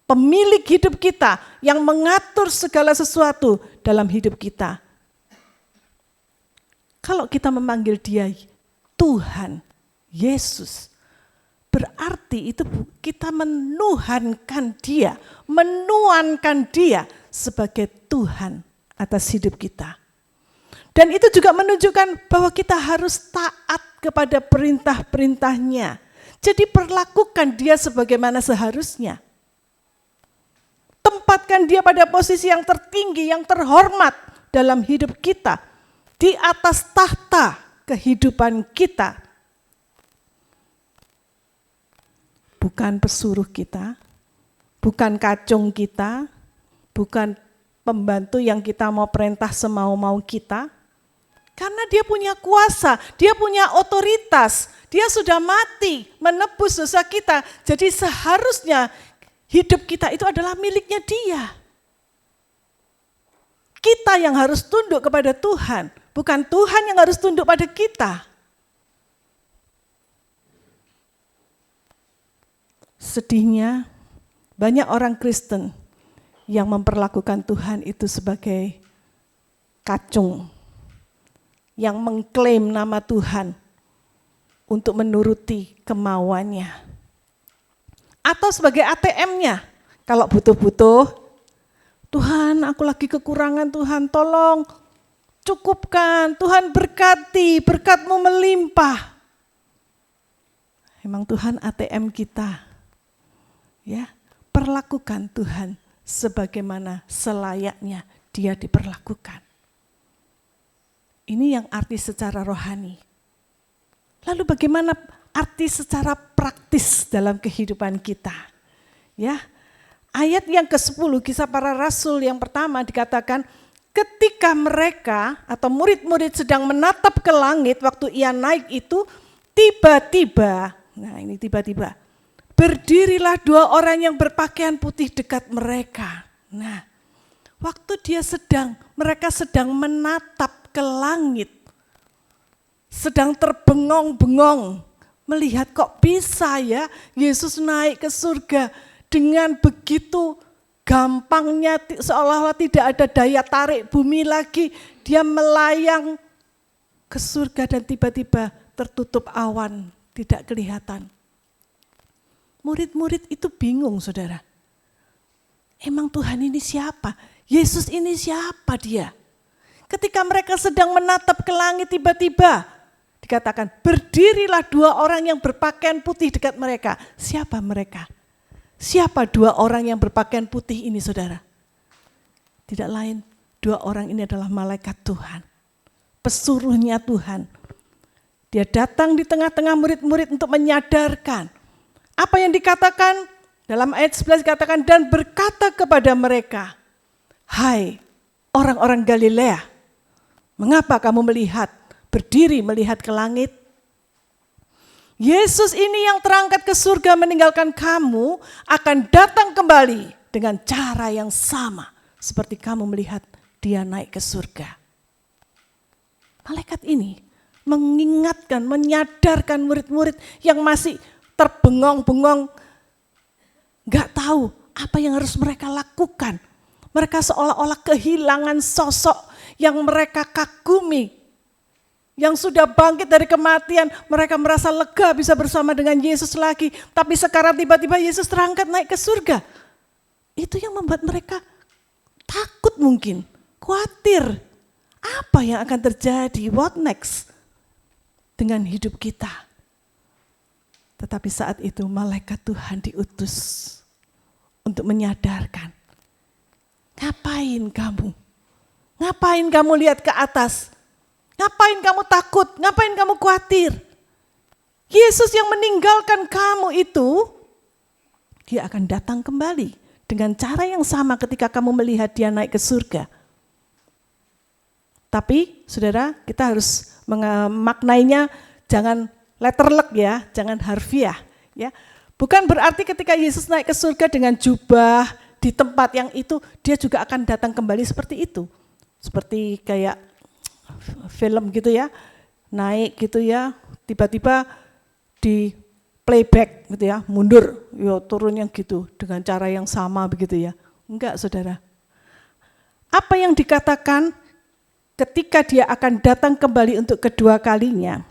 Pemilik hidup kita yang mengatur segala sesuatu dalam hidup kita. Kalau kita memanggil dia Tuhan, Yesus, berarti itu kita menuhankan dia sebagai Tuhan atas hidup kita. Dan itu juga menunjukkan bahwa kita harus taat kepada perintah-perintahnya. Jadi perlakukan dia sebagaimana seharusnya. Tempatkan dia pada posisi yang tertinggi, yang terhormat dalam hidup kita. Di atas tahta kehidupan kita. Bukan pesuruh kita, bukan kacung kita, bukan pembantu yang kita mau perintah semau-mau kita. Karena dia punya kuasa, dia punya otoritas, dia sudah mati menebus dosa kita. Jadi seharusnya hidup kita itu adalah miliknya dia. Kita yang harus tunduk kepada Tuhan, bukan Tuhan yang harus tunduk pada kita. Sedihnya banyak orang Kristen yang memperlakukan Tuhan itu sebagai kacung, yang mengklaim nama Tuhan untuk menuruti kemauannya. Atau sebagai ATM-nya, kalau butuh-butuh, Tuhan aku lagi kekurangan, Tuhan tolong cukupkan, Tuhan berkati, berkat-Mu melimpah. Emang Tuhan ATM kita. Ya, perlakukan Tuhan sebagaimana selayaknya dia diperlakukan. Ini yang arti secara rohani. Lalu bagaimana arti secara praktis dalam kehidupan kita? Ya, ayat yang ke-10 Kisah Para Rasul yang pertama dikatakan, ketika mereka atau murid-murid sedang menatap ke langit waktu ia naik itu, tiba-tiba, nah ini tiba-tiba, berdirilah dua orang yang berpakaian putih dekat mereka. Nah, waktu mereka sedang menatap ke langit, sedang terbengong-bengong, melihat kok bisa ya Yesus naik ke surga dengan begitu gampangnya, seolah-olah tidak ada daya tarik bumi lagi, dia melayang ke surga dan tiba-tiba tertutup awan, tidak kelihatan. Murid-murid itu bingung saudara. Emang Tuhan ini siapa? Yesus ini siapa dia? Ketika mereka sedang menatap ke langit tiba-tiba dikatakan berdirilah dua orang yang berpakaian putih dekat mereka. Siapa mereka? Siapa dua orang yang berpakaian putih ini saudara? Tidak lain, dua orang ini adalah malaikat Tuhan. Pesuruhnya Tuhan. Dia datang di tengah-tengah murid-murid untuk menyadarkan. Apa yang dikatakan dalam ayat 11 dikatakan dan berkata kepada mereka, hai orang-orang Galilea, mengapa kamu berdiri melihat ke langit? Yesus ini yang terangkat ke surga meninggalkan kamu akan datang kembali dengan cara yang sama seperti kamu melihat dia naik ke surga. Malaikat ini mengingatkan, menyadarkan murid-murid yang masih terbengong-bengong, gak tahu apa yang harus mereka lakukan. Mereka seolah-olah kehilangan sosok yang mereka kagumi, yang sudah bangkit dari kematian, mereka merasa lega bisa bersama dengan Yesus lagi. Tapi sekarang tiba-tiba Yesus terangkat naik ke surga. Itu yang membuat mereka takut mungkin, khawatir. Apa yang akan terjadi? What next? Dengan hidup kita. Tetapi saat itu malaikat Tuhan diutus untuk menyadarkan. Ngapain kamu? Ngapain kamu lihat ke atas? Ngapain kamu takut? Ngapain kamu khawatir? Yesus yang meninggalkan kamu itu, dia akan datang kembali dengan cara yang sama ketika kamu melihat dia naik ke surga. Tapi saudara, kita harus memaknainya jangan letterlek ya, jangan harfiah ya. Bukan berarti ketika Yesus naik ke surga dengan jubah di tempat yang itu, dia juga akan datang kembali seperti itu. Seperti kayak film gitu ya, naik gitu ya, tiba-tiba di playback gitu ya, mundur, yo turun yang gitu dengan cara yang sama begitu ya. Enggak saudara. Apa yang dikatakan ketika dia akan datang kembali untuk kedua kalinya,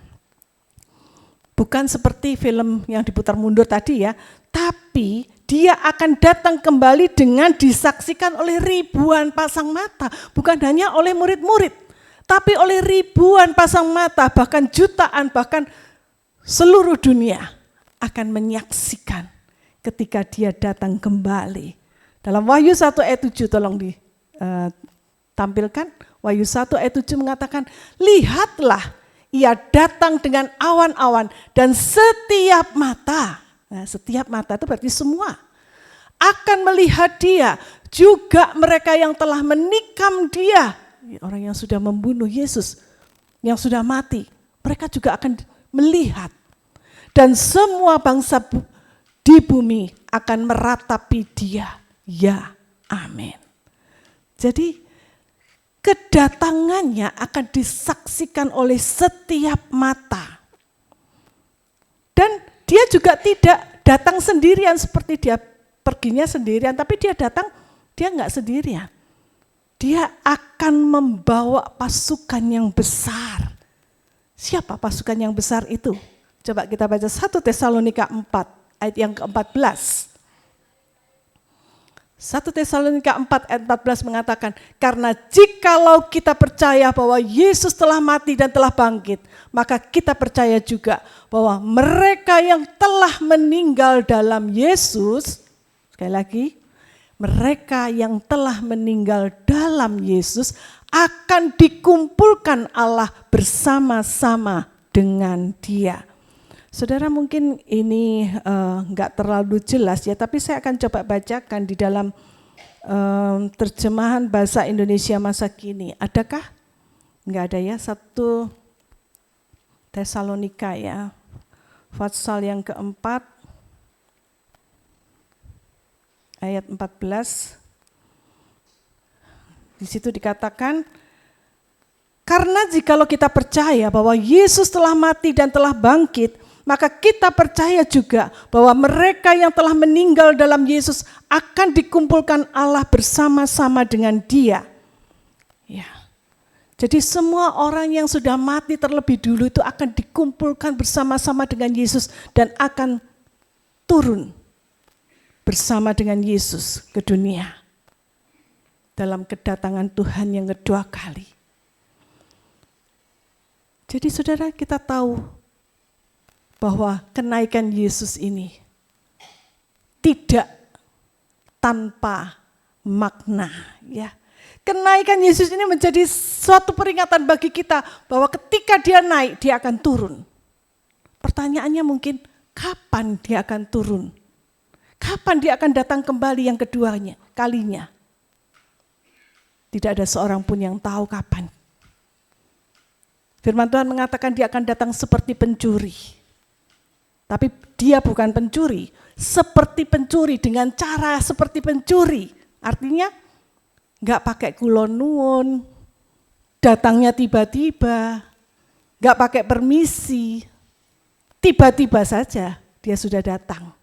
bukan seperti film yang diputar mundur tadi ya, tapi dia akan datang kembali dengan disaksikan oleh ribuan pasang mata, bukan hanya oleh murid-murid, tapi oleh ribuan pasang mata, bahkan jutaan, bahkan seluruh dunia akan menyaksikan ketika dia datang kembali. Dalam Wahyu 1 ayat 7 tolong ditampilkan, Wahyu 1 ayat 7 mengatakan, lihatlah ia datang dengan awan-awan dan setiap mata, nah, setiap mata itu berarti semua akan melihat dia, juga mereka yang telah menikam dia, orang yang sudah membunuh Yesus, yang sudah mati, mereka juga akan melihat. Dan semua bangsa di bumi akan meratapi dia. Ya, amin. Jadi kedatangannya akan disaksikan oleh setiap mata. Dan dia juga tidak datang sendirian seperti dia perginya sendirian, tapi dia datang, dia enggak sendirian. Dia akan membawa pasukan yang besar. Siapa pasukan yang besar itu? Coba kita baca 1 Tesalonika 4 ayat yang ke-14. 1 Tesalonika 4 ayat 14 mengatakan, karena jikalau kita percaya bahwa Yesus telah mati dan telah bangkit, maka kita percaya juga bahwa mereka yang telah meninggal dalam Yesus, sekali lagi, mereka yang telah meninggal dalam Yesus akan dikumpulkan Allah bersama-sama dengan Dia. Saudara, mungkin ini enggak terlalu jelas ya, tapi saya akan coba bacakan di dalam terjemahan bahasa Indonesia masa kini. Adakah? Enggak ada ya, 1 Tesalonika ya, pasal yang keempat, ayat 14. Di situ dikatakan, karena jikalau kita percaya bahwa Yesus telah mati dan telah bangkit, maka kita percaya juga bahwa mereka yang telah meninggal dalam Yesus akan dikumpulkan Allah bersama-sama dengan Dia. Ya. Jadi semua orang yang sudah mati terlebih dulu itu akan dikumpulkan bersama-sama dengan Yesus dan akan turun bersama dengan Yesus ke dunia dalam kedatangan Tuhan yang kedua kali. Jadi saudara, kita tahu bahwa kenaikan Yesus ini tidak tanpa makna, ya. Kenaikan Yesus ini menjadi suatu peringatan bagi kita bahwa ketika dia naik, dia akan turun. Pertanyaannya mungkin, kapan dia akan turun? Kapan dia akan datang kembali yang kalinya? Tidak ada seorang pun yang tahu kapan. Firman Tuhan mengatakan dia akan datang seperti pencuri. Tapi dia bukan pencuri, seperti pencuri dengan cara seperti pencuri. Artinya enggak pakai kulon nuwun, datangnya tiba-tiba, enggak pakai permisi, tiba-tiba saja dia sudah datang.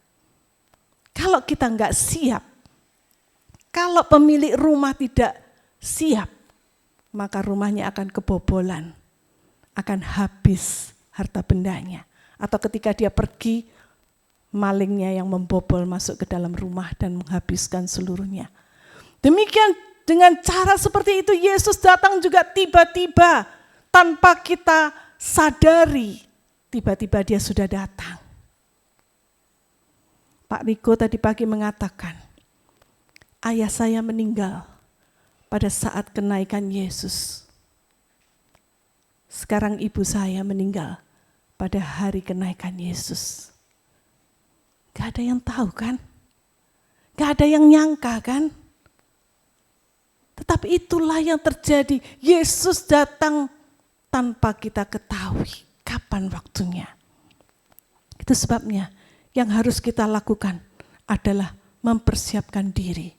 Kalau kita enggak siap, kalau pemilik rumah tidak siap, maka rumahnya akan kebobolan. akan habis harta bendanya. Atau ketika dia pergi, malingnya yang membobol masuk ke dalam rumah dan menghabiskan seluruhnya. Demikian dengan cara seperti itu Yesus datang juga tiba-tiba tanpa kita sadari. Tiba-tiba dia sudah datang. Pak Riko tadi pagi mengatakan, ayah saya meninggal pada saat kenaikan Yesus. Sekarang ibu saya meninggal pada hari kenaikan Yesus. Gak ada yang tahu kan? Gak ada yang nyangka kan? Tetapi itulah yang terjadi. Yesus datang tanpa kita ketahui kapan waktunya. Itu sebabnya yang harus kita lakukan adalah mempersiapkan diri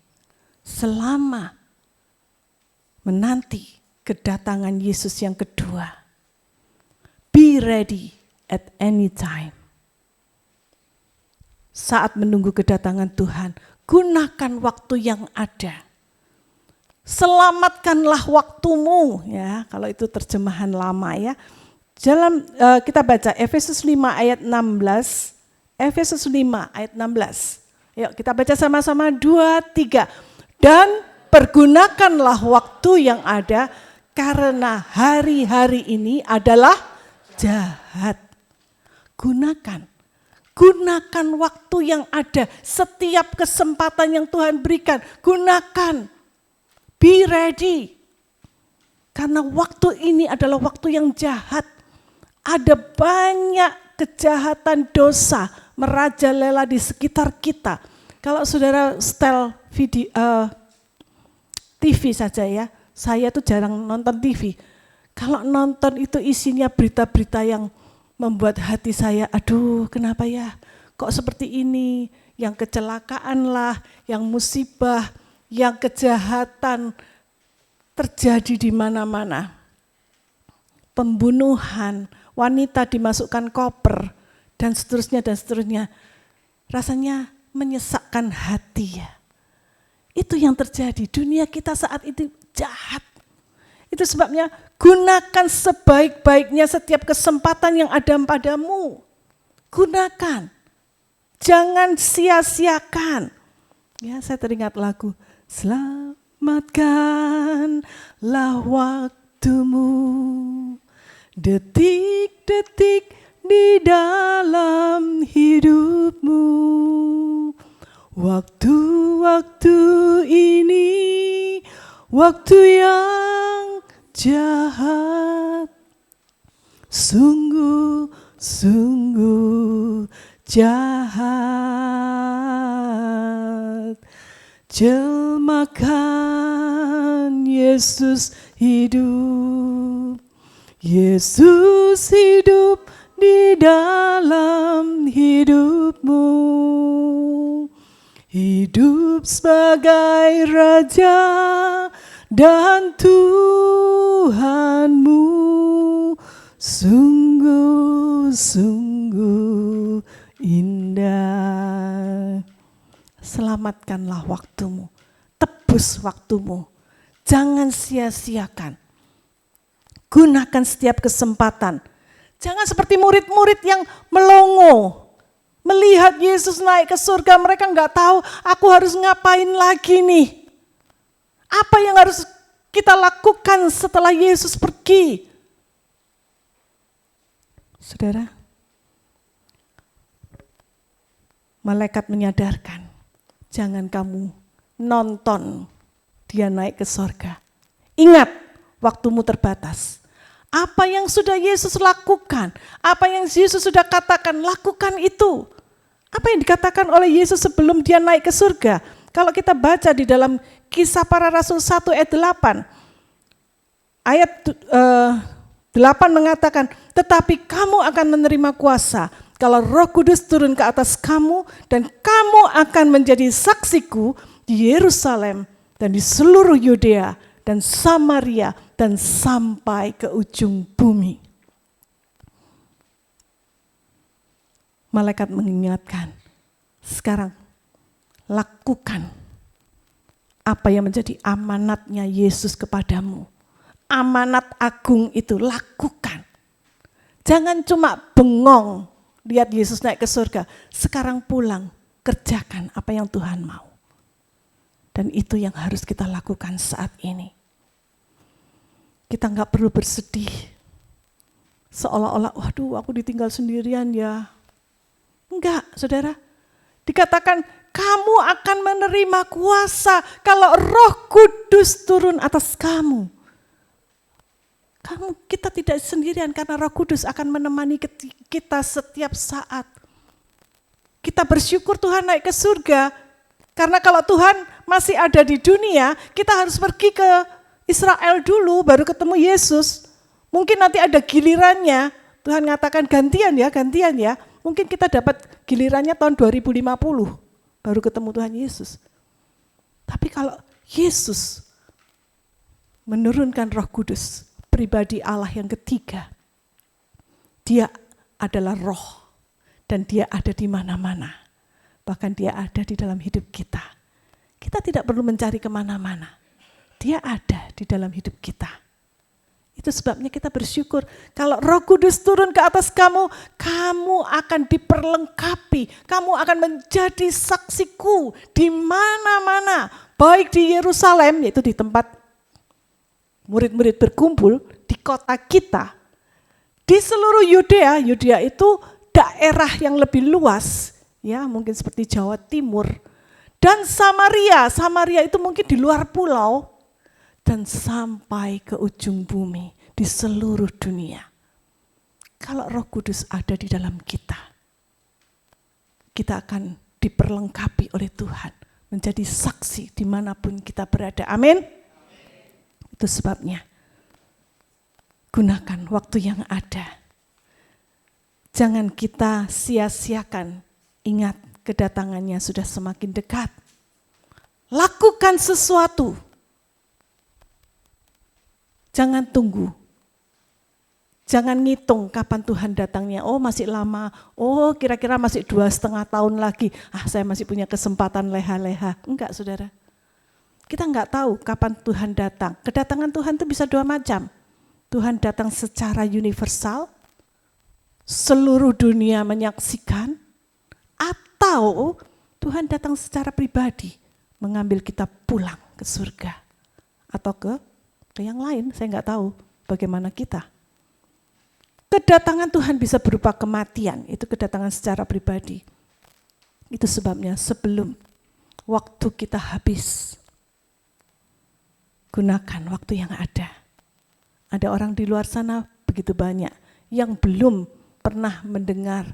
selama menanti kedatangan Yesus yang kedua. Be ready at any time. Saat menunggu kedatangan Tuhan, gunakan waktu yang ada. Selamatkanlah waktumu, ya. Kalau itu terjemahan lama ya. Kita baca Efesus 5 ayat 16. Efesus 5 ayat 16. Yuk kita baca sama-sama 2, 3. Dan pergunakanlah waktu yang ada karena hari-hari ini adalah jahat. Gunakan waktu yang ada, setiap kesempatan yang Tuhan berikan, gunakan. Be ready. Karena waktu ini adalah waktu yang jahat. Ada banyak kejahatan dosa merajalela di sekitar kita. Kalau saudara setel video, TV saja ya, saya tuh jarang nonton TV. Kalau nonton itu isinya berita-berita yang membuat hati saya, aduh kenapa ya, kok seperti ini, yang kecelakaan lah, yang musibah, yang kejahatan terjadi di mana-mana. Pembunuhan, wanita dimasukkan koper, dan seterusnya dan seterusnya. Rasanya menyesakkan hati ya. Itu yang terjadi, dunia kita saat itu jahat. Itu sebabnya gunakan sebaik-baiknya setiap kesempatan yang ada padamu. Gunakan. Jangan sia-siakan. Ya, saya teringat lagu. Selamatkanlah waktumu. Detik-detik di dalam hidupmu. Waktu-waktu ini waktu yang jahat, sungguh-sungguh jahat. Jelmakan Yesus hidup. Yesus hidup di dalam hidupmu. Hidup sebagai Raja dan Tuhanmu, sungguh-sungguh indah. Selamatkanlah waktumu, tebus waktumu, jangan sia-siakan. Gunakan setiap kesempatan. Jangan seperti murid-murid yang melongo. Melihat Yesus naik ke surga, mereka nggak tahu aku harus ngapain lagi nih. Apa yang harus kita lakukan setelah Yesus pergi? Saudara, malaikat menyadarkan, jangan kamu nonton dia naik ke surga. Ingat, waktumu terbatas. Apa yang sudah Yesus lakukan, apa yang Yesus sudah katakan, lakukan itu. Apa yang dikatakan oleh Yesus sebelum dia naik ke surga? Kalau kita baca di dalam Kisah Para Rasul 1 ayat 8. Ayat 8 mengatakan, tetapi kamu akan menerima kuasa kalau Roh Kudus turun ke atas kamu dan kamu akan menjadi saksiku di Yerusalem dan di seluruh Yudea dan Samaria dan sampai ke ujung bumi. Malaikat mengingatkan, sekarang lakukan apa yang menjadi amanatnya Yesus kepadamu. Amanat agung itu lakukan. Jangan cuma bengong lihat Yesus naik ke surga. Sekarang pulang, kerjakan apa yang Tuhan mau. Dan itu yang harus kita lakukan saat ini. Kita nggak perlu bersedih. Seolah-olah, waduh aku ditinggal sendirian ya. Enggak, saudara. Dikatakan, kamu akan menerima kuasa kalau Roh Kudus turun atas kamu. Kita tidak sendirian karena Roh Kudus akan menemani kita setiap saat. Kita bersyukur Tuhan naik ke surga, karena kalau Tuhan masih ada di dunia, kita harus pergi ke Israel dulu, baru ketemu Yesus. Mungkin nanti ada gilirannya, Tuhan mengatakan gantian ya. Mungkin kita dapat gilirannya tahun 2050, baru ketemu Tuhan Yesus. Tapi kalau Yesus menurunkan Roh Kudus, pribadi Allah yang ketiga, dia adalah roh dan dia ada di mana-mana. Bahkan dia ada di dalam hidup kita. Kita tidak perlu mencari kemana-mana. Dia ada di dalam hidup kita. Itu sebabnya kita bersyukur kalau Roh Kudus turun ke atas kamu, kamu akan diperlengkapi. Kamu akan menjadi saksiku di mana-mana. Baik di Yerusalem, yaitu di tempat murid-murid berkumpul, di kota kita, di seluruh Yudea. Yudea itu daerah yang lebih luas, ya mungkin seperti Jawa Timur, dan Samaria. Samaria itu mungkin di luar pulau, dan sampai ke ujung bumi, di seluruh dunia. Kalau Roh Kudus ada di dalam kita, kita akan diperlengkapi oleh Tuhan, menjadi saksi dimanapun kita berada. Amin. Itu sebabnya, gunakan waktu yang ada. Jangan kita sia-siakan, ingat kedatangannya sudah semakin dekat. Lakukan sesuatu. Jangan tunggu. Jangan ngitung kapan Tuhan datangnya. Oh masih lama, oh kira-kira masih 2,5 tahun lagi. Saya masih punya kesempatan leha-leha. Enggak saudara. Kita enggak tahu kapan Tuhan datang. Kedatangan Tuhan itu bisa 2 macam. Tuhan datang secara universal, seluruh dunia menyaksikan, atau Tuhan datang secara pribadi, mengambil kita pulang ke surga. Atau ke yang lain, saya enggak tahu bagaimana kita. Kedatangan Tuhan bisa berupa kematian, itu kedatangan secara pribadi. Itu sebabnya sebelum waktu kita habis, gunakan waktu yang ada. Ada orang di luar sana begitu banyak yang belum pernah mendengar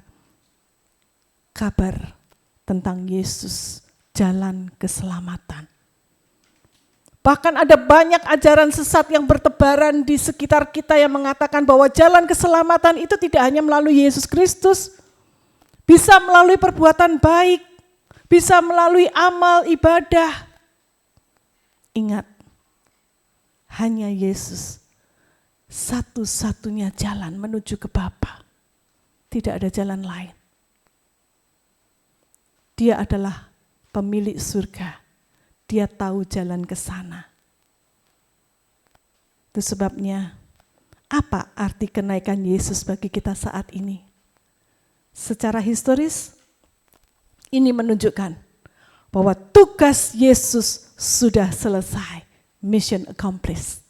kabar tentang Yesus, jalan keselamatan. Bahkan ada banyak ajaran sesat yang bertebaran di sekitar kita yang mengatakan bahwa jalan keselamatan itu tidak hanya melalui Yesus Kristus, bisa melalui perbuatan baik, bisa melalui amal ibadah. Ingat, hanya Yesus satu-satunya jalan menuju ke Bapa. Tidak ada jalan lain. Dia adalah pemilik surga. Dia tahu jalan ke sana. Itu sebabnya, apa arti kenaikan Yesus bagi kita saat ini? Secara historis, ini menunjukkan bahwa tugas Yesus sudah selesai. Mission accomplished.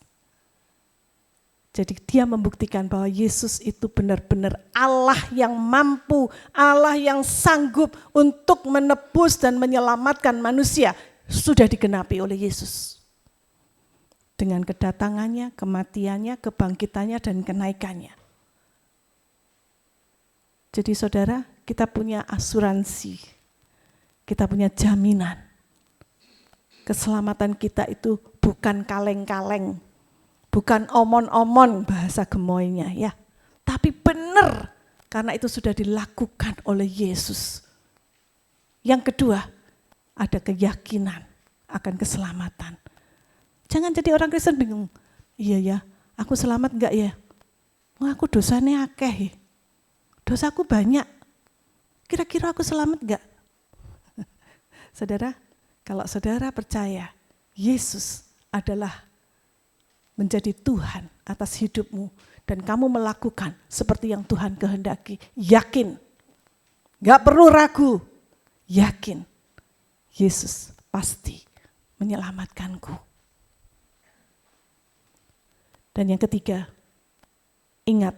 Jadi dia membuktikan bahwa Yesus itu benar-benar Allah yang mampu, Allah yang sanggup untuk menebus dan menyelamatkan manusia. Sudah digenapi oleh Yesus. Dengan kedatangannya, kematiannya, kebangkitannya, dan kenaikannya. Jadi saudara, kita punya asuransi. Kita punya jaminan. Keselamatan kita itu bukan kaleng-kaleng, bukan omon-omon bahasa gemoynya ya, tapi benar karena itu sudah dilakukan oleh Yesus. Yang kedua, ada keyakinan akan keselamatan. Jangan jadi orang Kristen bingung, iya ya, aku selamat enggak ya? Aku dosanya akeh, dosaku banyak, kira-kira aku selamat enggak? Saudara, kalau saudara percaya Yesus adalah menjadi Tuhan atas hidupmu, dan kamu melakukan seperti yang Tuhan kehendaki, yakin, gak perlu ragu, yakin Yesus pasti menyelamatkanku. Dan yang ketiga, ingat,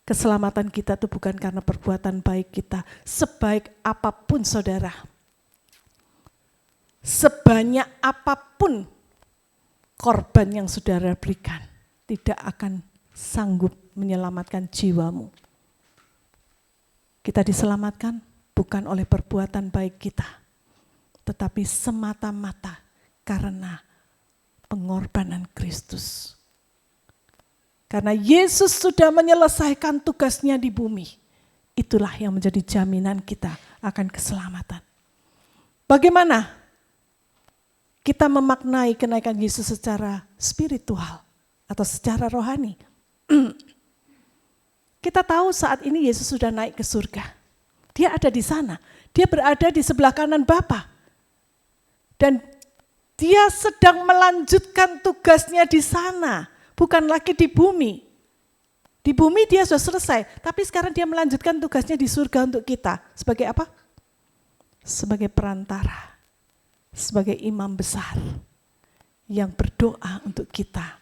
keselamatan kita itu bukan karena perbuatan baik kita. Sebaik apapun saudara, sebanyak apapun korban yang saudara berikan, tidak akan sanggup menyelamatkan jiwamu. Kita diselamatkan bukan oleh perbuatan baik kita, tetapi semata-mata karena pengorbanan Kristus. Karena Yesus sudah menyelesaikan tugasnya di bumi, itulah yang menjadi jaminan kita akan keselamatan. Bagaimana kita memaknai kenaikan Yesus secara spiritual atau secara rohani? Kita tahu saat ini Yesus sudah naik ke surga. Dia ada di sana. Dia berada di sebelah kanan Bapa. Dan dia sedang melanjutkan tugasnya di sana, bukan lagi di bumi. Di bumi dia sudah selesai, tapi sekarang dia melanjutkan tugasnya di surga untuk kita. Sebagai apa? Sebagai perantara, sebagai imam besar yang berdoa untuk kita,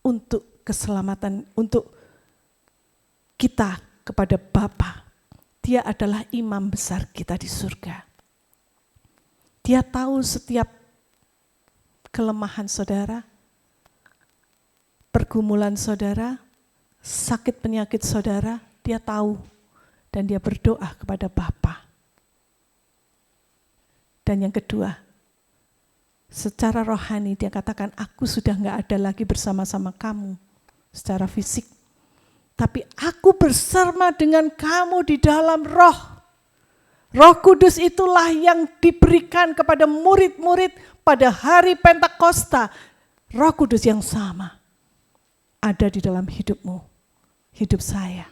untuk keselamatan, untuk kita kepada Bapa. Dia adalah imam besar kita di surga. Dia tahu setiap kelemahan saudara, pergumulan saudara, sakit penyakit saudara, dia tahu dan dia berdoa kepada Bapa. Dan yang kedua, secara rohani dia katakan, aku sudah gak ada lagi bersama-sama kamu secara fisik. Tapi aku bersama dengan kamu di dalam roh. Roh Kudus itulah yang diberikan kepada murid-murid pada hari Pentakosta. Roh Kudus yang sama ada di dalam hidupmu, hidup saya.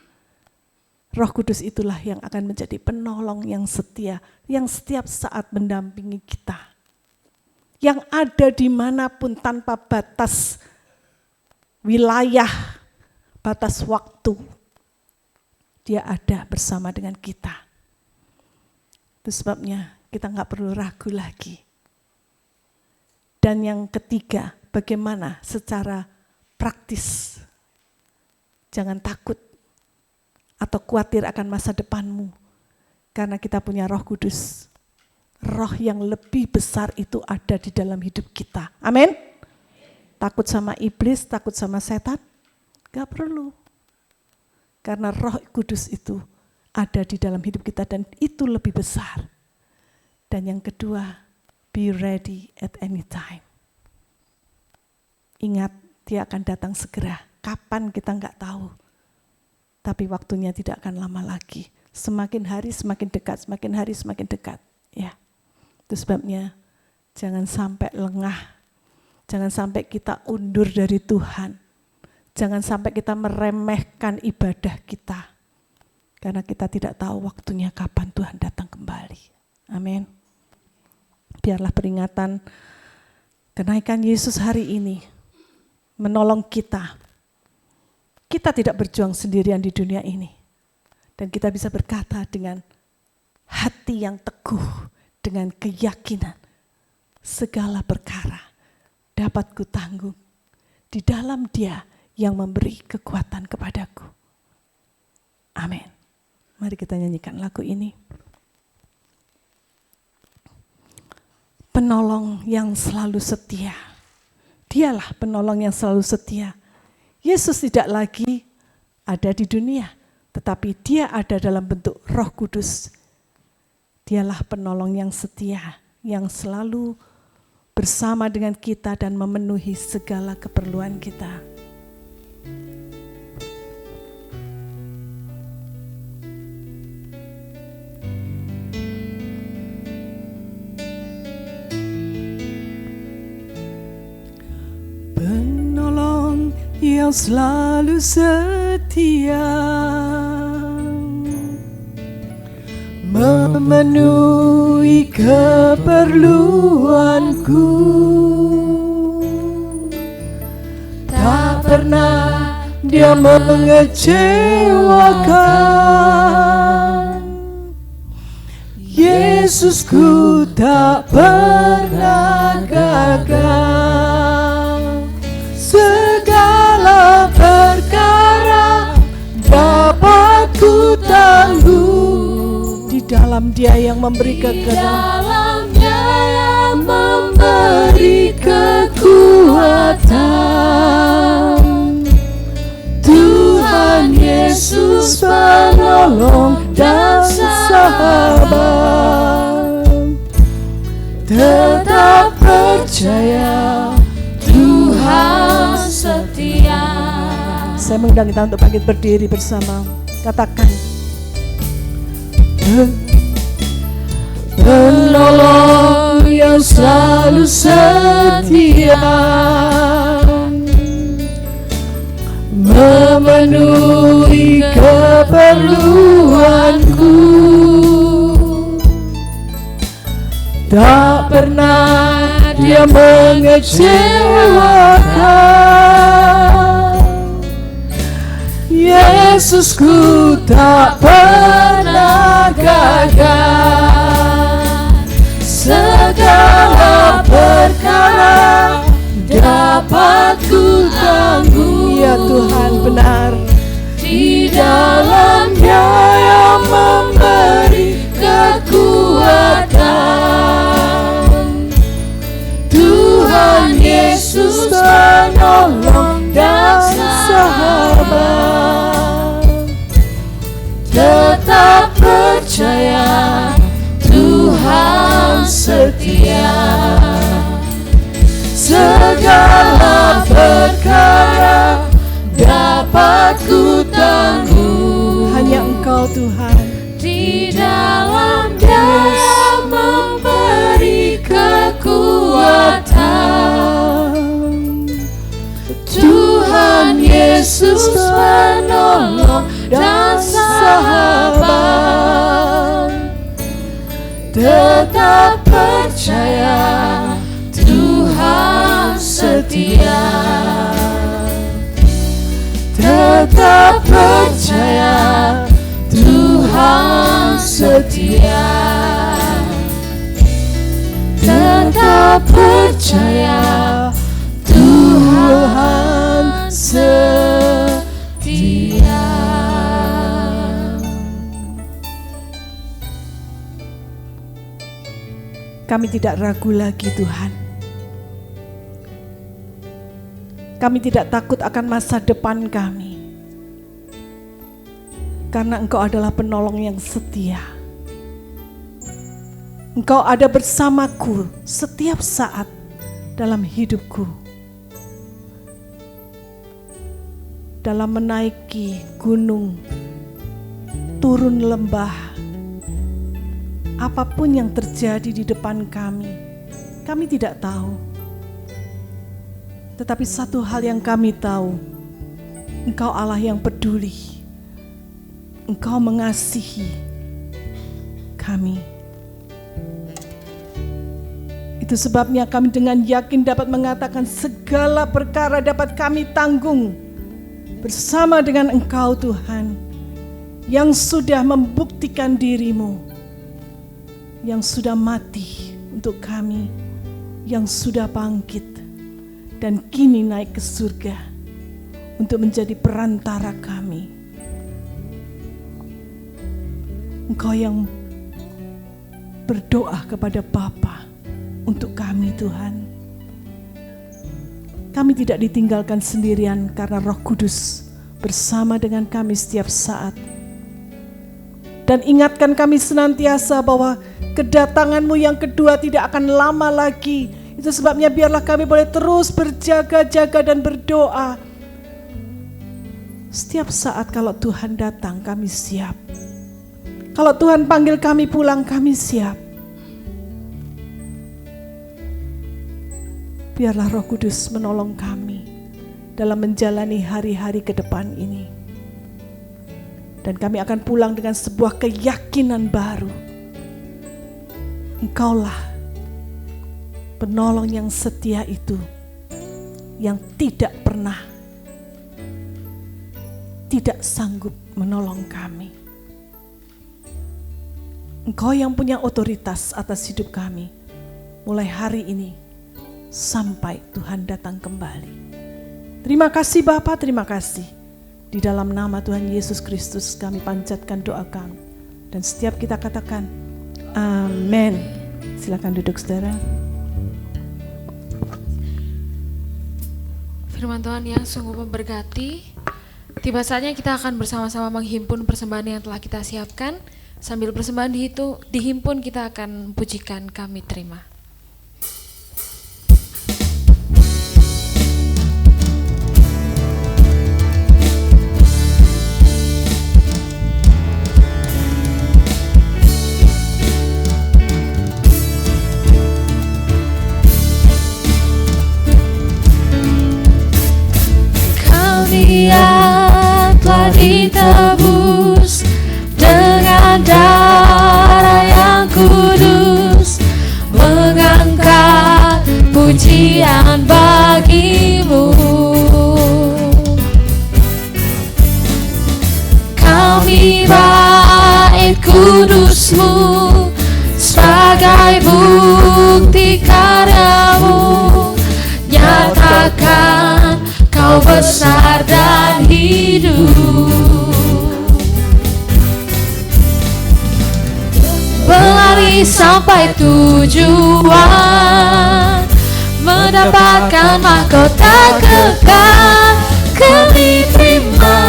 Roh Kudus itulah yang akan menjadi penolong yang setia, yang setiap saat mendampingi kita. Yang ada dimanapun tanpa batas wilayah, batas waktu. Dia ada bersama dengan kita. Itu sebabnya kita gak perlu ragu lagi. Dan yang ketiga, bagaimana secara praktis. Jangan takut atau khawatir akan masa depanmu. Karena kita punya Roh Kudus. Roh yang lebih besar itu ada di dalam hidup kita. Amin. Takut sama iblis, takut sama setan? Gak perlu. Karena Roh Kudus itu ada di dalam hidup kita dan itu lebih besar. Dan yang kedua, be ready at any time. Ingat, dia akan datang segera. Kapan kita gak tahu. Tapi waktunya tidak akan lama lagi. Semakin hari semakin dekat, semakin hari semakin dekat. Ya. Itu sebabnya jangan sampai lengah. Jangan sampai kita undur dari Tuhan. Jangan sampai kita meremehkan ibadah kita. Karena kita tidak tahu waktunya kapan Tuhan datang kembali. Amin. Biarlah peringatan kenaikan Yesus hari ini menolong kita. Kita tidak berjuang sendirian di dunia ini. Dan kita bisa berkata dengan hati yang teguh, dengan keyakinan. Segala perkara dapat kutanggung di dalam Dia yang memberi kekuatan kepadaku. Amin. Mari kita nyanyikan lagu ini. Penolong yang selalu setia. Dialah penolong yang selalu setia. Yesus tidak lagi ada di dunia, tetapi dia ada dalam bentuk Roh Kudus. Dialah penolong yang setia, yang selalu bersama dengan kita dan memenuhi segala keperluan kita. Penolong yang selalu setia, memenuhi keperluanku, tak pernah dia mengecewakan. Yesusku tak pernah gagal. Segala perkara dapat ku tanggung di dalam Dia yang memberi kekuatan.
Yang memberi kekuatan. Tuhan Yesus penolong dan sahabat. Tetap percaya Tuhan setia.
Saya mengundang kita untuk bangkit berdiri bersama. Katakan,
penolong yang selalu setia, memenuhi keperluanku. Tak pernah Dia mengecewakan. Yesusku tak pernah gagal. Segala perkara dapat ku tanggung.
ya Tuhan benar.
Di dalam-Nya yang memberi kekuatan. Tuhan Yesus penolong dan sahabat. Tetap percaya Tuhan setia. Segala perkara dapat ku tanggung.
Hanya Engkau Tuhan.
Di dalam Dia yang memberi kekuatan. Tuhan Yesus penolong dan sahabat. Tetap percaya Tuhan setia. Tetap percaya Tuhan setia. Tetap percaya Tuhan setia.
Kami tidak ragu lagi Tuhan. Kami tidak takut akan masa depan kami. Karena Engkau adalah penolong yang setia. Engkau ada bersamaku setiap saat dalam hidupku. Dalam menaiki gunung, turun lembah, apapun yang terjadi di depan kami tidak tahu. Tetapi satu hal yang kami tahu, Engkau Allah yang peduli. Engkau mengasihi kami. Itu sebabnya kami dengan yakin dapat mengatakan segala perkara dapat kami tanggung bersama dengan Engkau Tuhan, yang sudah membuktikan diri-Mu, yang sudah mati untuk kami, yang sudah bangkit dan kini naik ke surga untuk menjadi perantara kami. Engkau yang berdoa kepada Bapa untuk kami Tuhan. Kami tidak ditinggalkan sendirian karena Roh Kudus bersama dengan kami setiap saat. Dan ingatkan kami senantiasa bahwa kedatangan-Mu yang kedua tidak akan lama lagi. Itu sebabnya biarlah kami boleh terus berjaga-jaga dan berdoa. Setiap saat kalau Tuhan datang kami siap. Kalau Tuhan panggil kami pulang kami siap. Biarlah Roh Kudus menolong kami dalam menjalani hari-hari ke depan ini. Dan kami akan pulang dengan sebuah keyakinan baru. Engkaulah penolong yang setia itu, yang tidak pernah tidak sanggup menolong kami. Engkau yang punya otoritas atas hidup kami, mulai hari ini sampai Tuhan datang kembali. Terima kasih Bapa, terima kasih. Di dalam nama Tuhan Yesus Kristus kami panjatkan doa kami. Dan setiap kita katakan, amin. Silakan duduk saudara.
Firman Tuhan yang sungguh memberkati. Tiba saatnya kita akan bersama-sama menghimpun persembahan yang telah kita siapkan. Sambil persembahan dihimpun, kita akan pujikan Kami Terima.
Yang telah ditebus dengan darah yang kudus, mengangkat pujian bagimu. Kami bait kudusmu sebagai bukti karyamu, nyatakan Kau besar dan hidup. Berlari sampai tujuan, mendapatkan mahkota kekal. Kami terima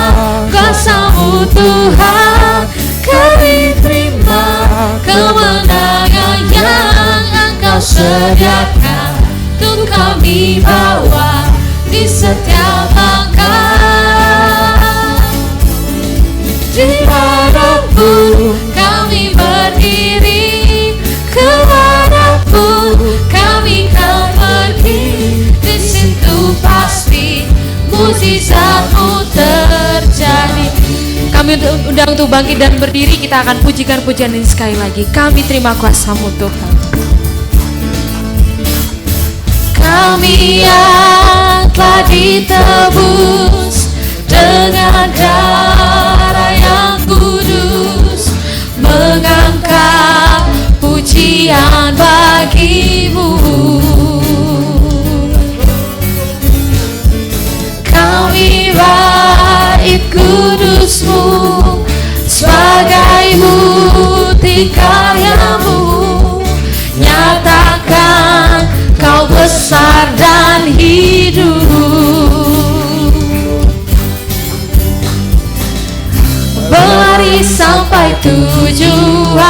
kuasa-Mu Tuhan, kami terima kemenangan yang Engkau sediakan untuk kami bawa di setiap langkah. Di hadapan-Mu kami berdiri, kepada-Mu kami kan pergi. Di situ pasti mukjizat-Mu terjadi. Kami undang untuk bangkit dan berdiri. Kita akan pujikan pujian ini sekali lagi. Kami terima kuasa-Mu Tuhan. Kami yang telah ditebus dengan darah yang kudus, mengangkat pujian bagi-Mu. Kami bait kudus-Mu sebagai bukti karya-Mu, nyatakan Kau besar dan hidup. Berlari sampai tujuan,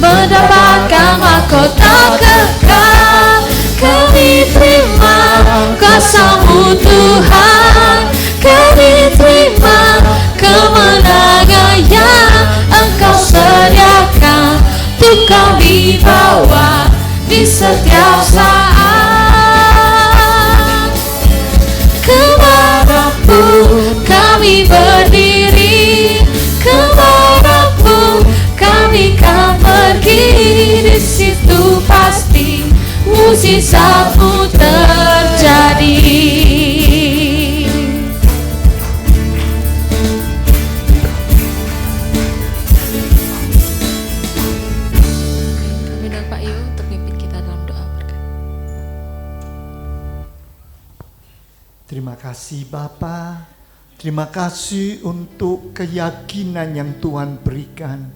mendapatkan mahkota kekal. Kami terima kuasa-Mu Tuhan, kami terima kemenangan yang Engkau sediakan untuk kami bawa di setiap saat. Kepada-Mu kami berdiri, kepada-Mu kami kan pergi. Di situ pasti mukjizat-Mu terjadi.
Terima kasih Bapa, terima kasih untuk keyakinan yang Tuhan berikan.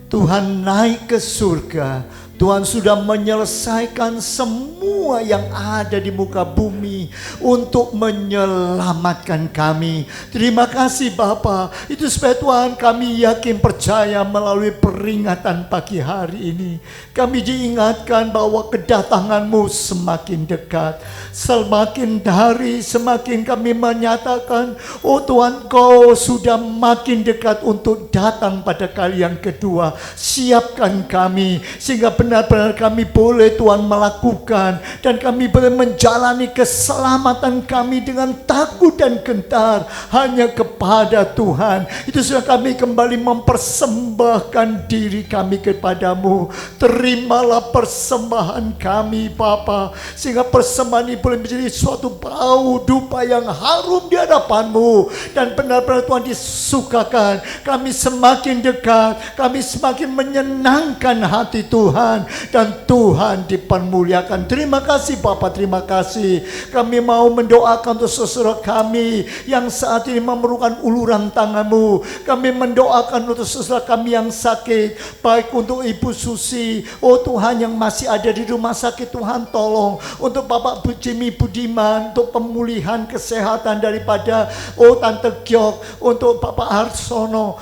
Tuhan naik ke surga, Tuhan sudah menyelesaikan semua yang ada di muka bumi untuk menyelamatkan kami. Terima kasih Bapa. Itu supaya Tuhan kami yakin percaya melalui peringatan pagi hari ini. Kami diingatkan bahwa kedatangan-Mu semakin dekat. Semakin hari semakin kami menyatakan, oh Tuhan Kau sudah makin dekat untuk datang pada kali yang kedua. Siapkan kami sehingga benar-benar kami boleh Tuhan melakukan dan kami boleh menjalani keselamatan kami dengan takut dan gentar hanya kepada kepada Tuhan. Itu sudah kami kembali mempersembahkan diri kami kepadamu. Terimalah persembahan kami Bapa, sehingga persembahan ini boleh menjadi suatu bau dupa yang harum di hadapanmu, dan benar-benar Tuhan disukakan. Kami semakin dekat, kami semakin menyenangkan hati Tuhan, dan Tuhan dipermuliakan. Terima kasih Bapa, terima kasih. Kami mau mendoakan untuk saudara kami yang saat ini memerlukan uluran tangan-Mu. Kami mendoakan untuk saudara kami yang sakit, baik untuk Ibu Susi, oh Tuhan, yang masih ada di rumah sakit, Tuhan tolong. Untuk Bapak Jimmy Budiman, untuk pemulihan kesehatan daripada Tante Gyok, untuk Bapak Hartono,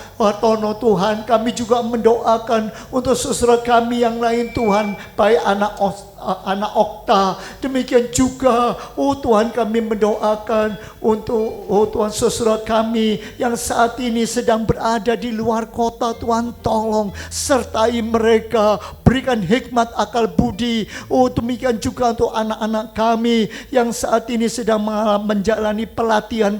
Tuhan. Kami juga mendoakan untuk saudara kami yang lain Tuhan, baik anak Okta, demikian juga Tuhan kami mendoakan untuk Tuhan saudara kami yang saat ini sedang berada di luar kota. Tuhan tolong sertai mereka, berikan hikmat akal budi. Demikian juga untuk anak-anak kami yang saat ini sedang menjalani pelatihan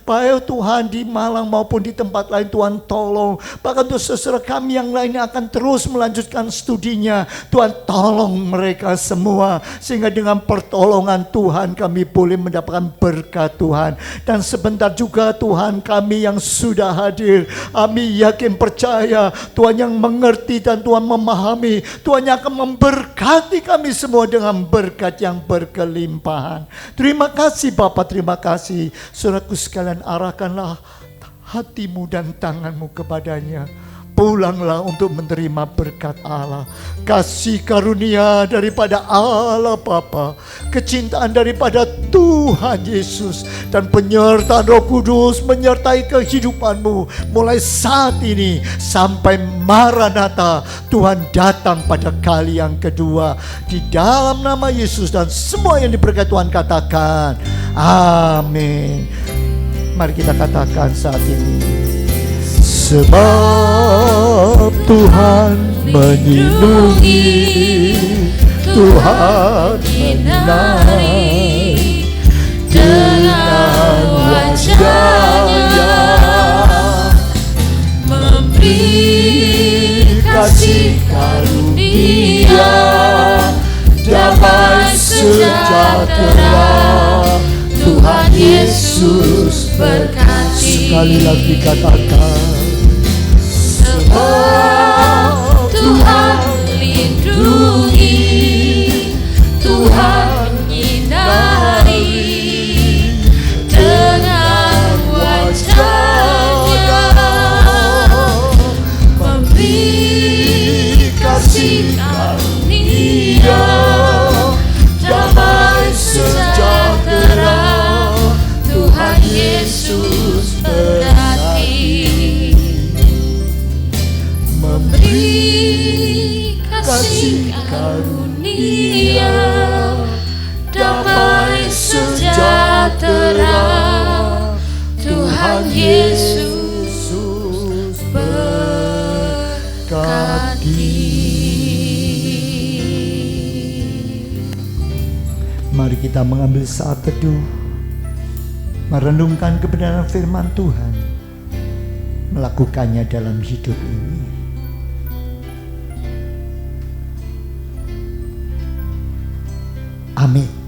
baik Tuhan di Malang maupun di tempat lain. Tuhan tolong, bahkan untuk saudara kami yang lainnya akan terus melanjutkan studinya, Tuhan tolong mereka semua, sehingga dengan pertolongan Tuhan kami boleh mendapatkan berkat Tuhan. Dan sebentar juga Tuhan, kami yang sudah hadir, kami yakin percaya Tuhan yang mengerti dan Tuhan memahami, Tuhan yang akan memberkati kami semua dengan berkat yang berkelimpahan. Terima kasih Bapa, terima kasih. Saudaraku sekalian, arahkanlah hatimu dan tanganmu kepadanya. Pulanglah untuk menerima berkat Allah, kasih karunia daripada Allah Bapa, kecintaan daripada Tuhan Yesus, dan penyertaan Roh Kudus menyertai kehidupanmu mulai saat ini sampai Maranatha, Tuhan datang pada kali yang kedua. Di dalam nama Yesus, dan semua yang diberkati Tuhan katakan amin. Mari kita katakan saat ini. Sebab Tuhan melindungi, Tuhan menyinari dengan wajah-Nya, memberi kasih karunia, damai sejahtera. Tuhan Yesus berkati. Sekali lagi katakan.
Tuhan lindungi, Tuhan menyinari dengan wajah-Nya, memberi kasih karunia, damai sejahtera. Tuhan Yesus berkati. Memberi kasih karunia, damai sejahtera. Tuhan Yesus berkati.
Mari kita mengambil saat teduh, merenungkan kebenaran firman Tuhan, melakukannya dalam hidup ini. Amin.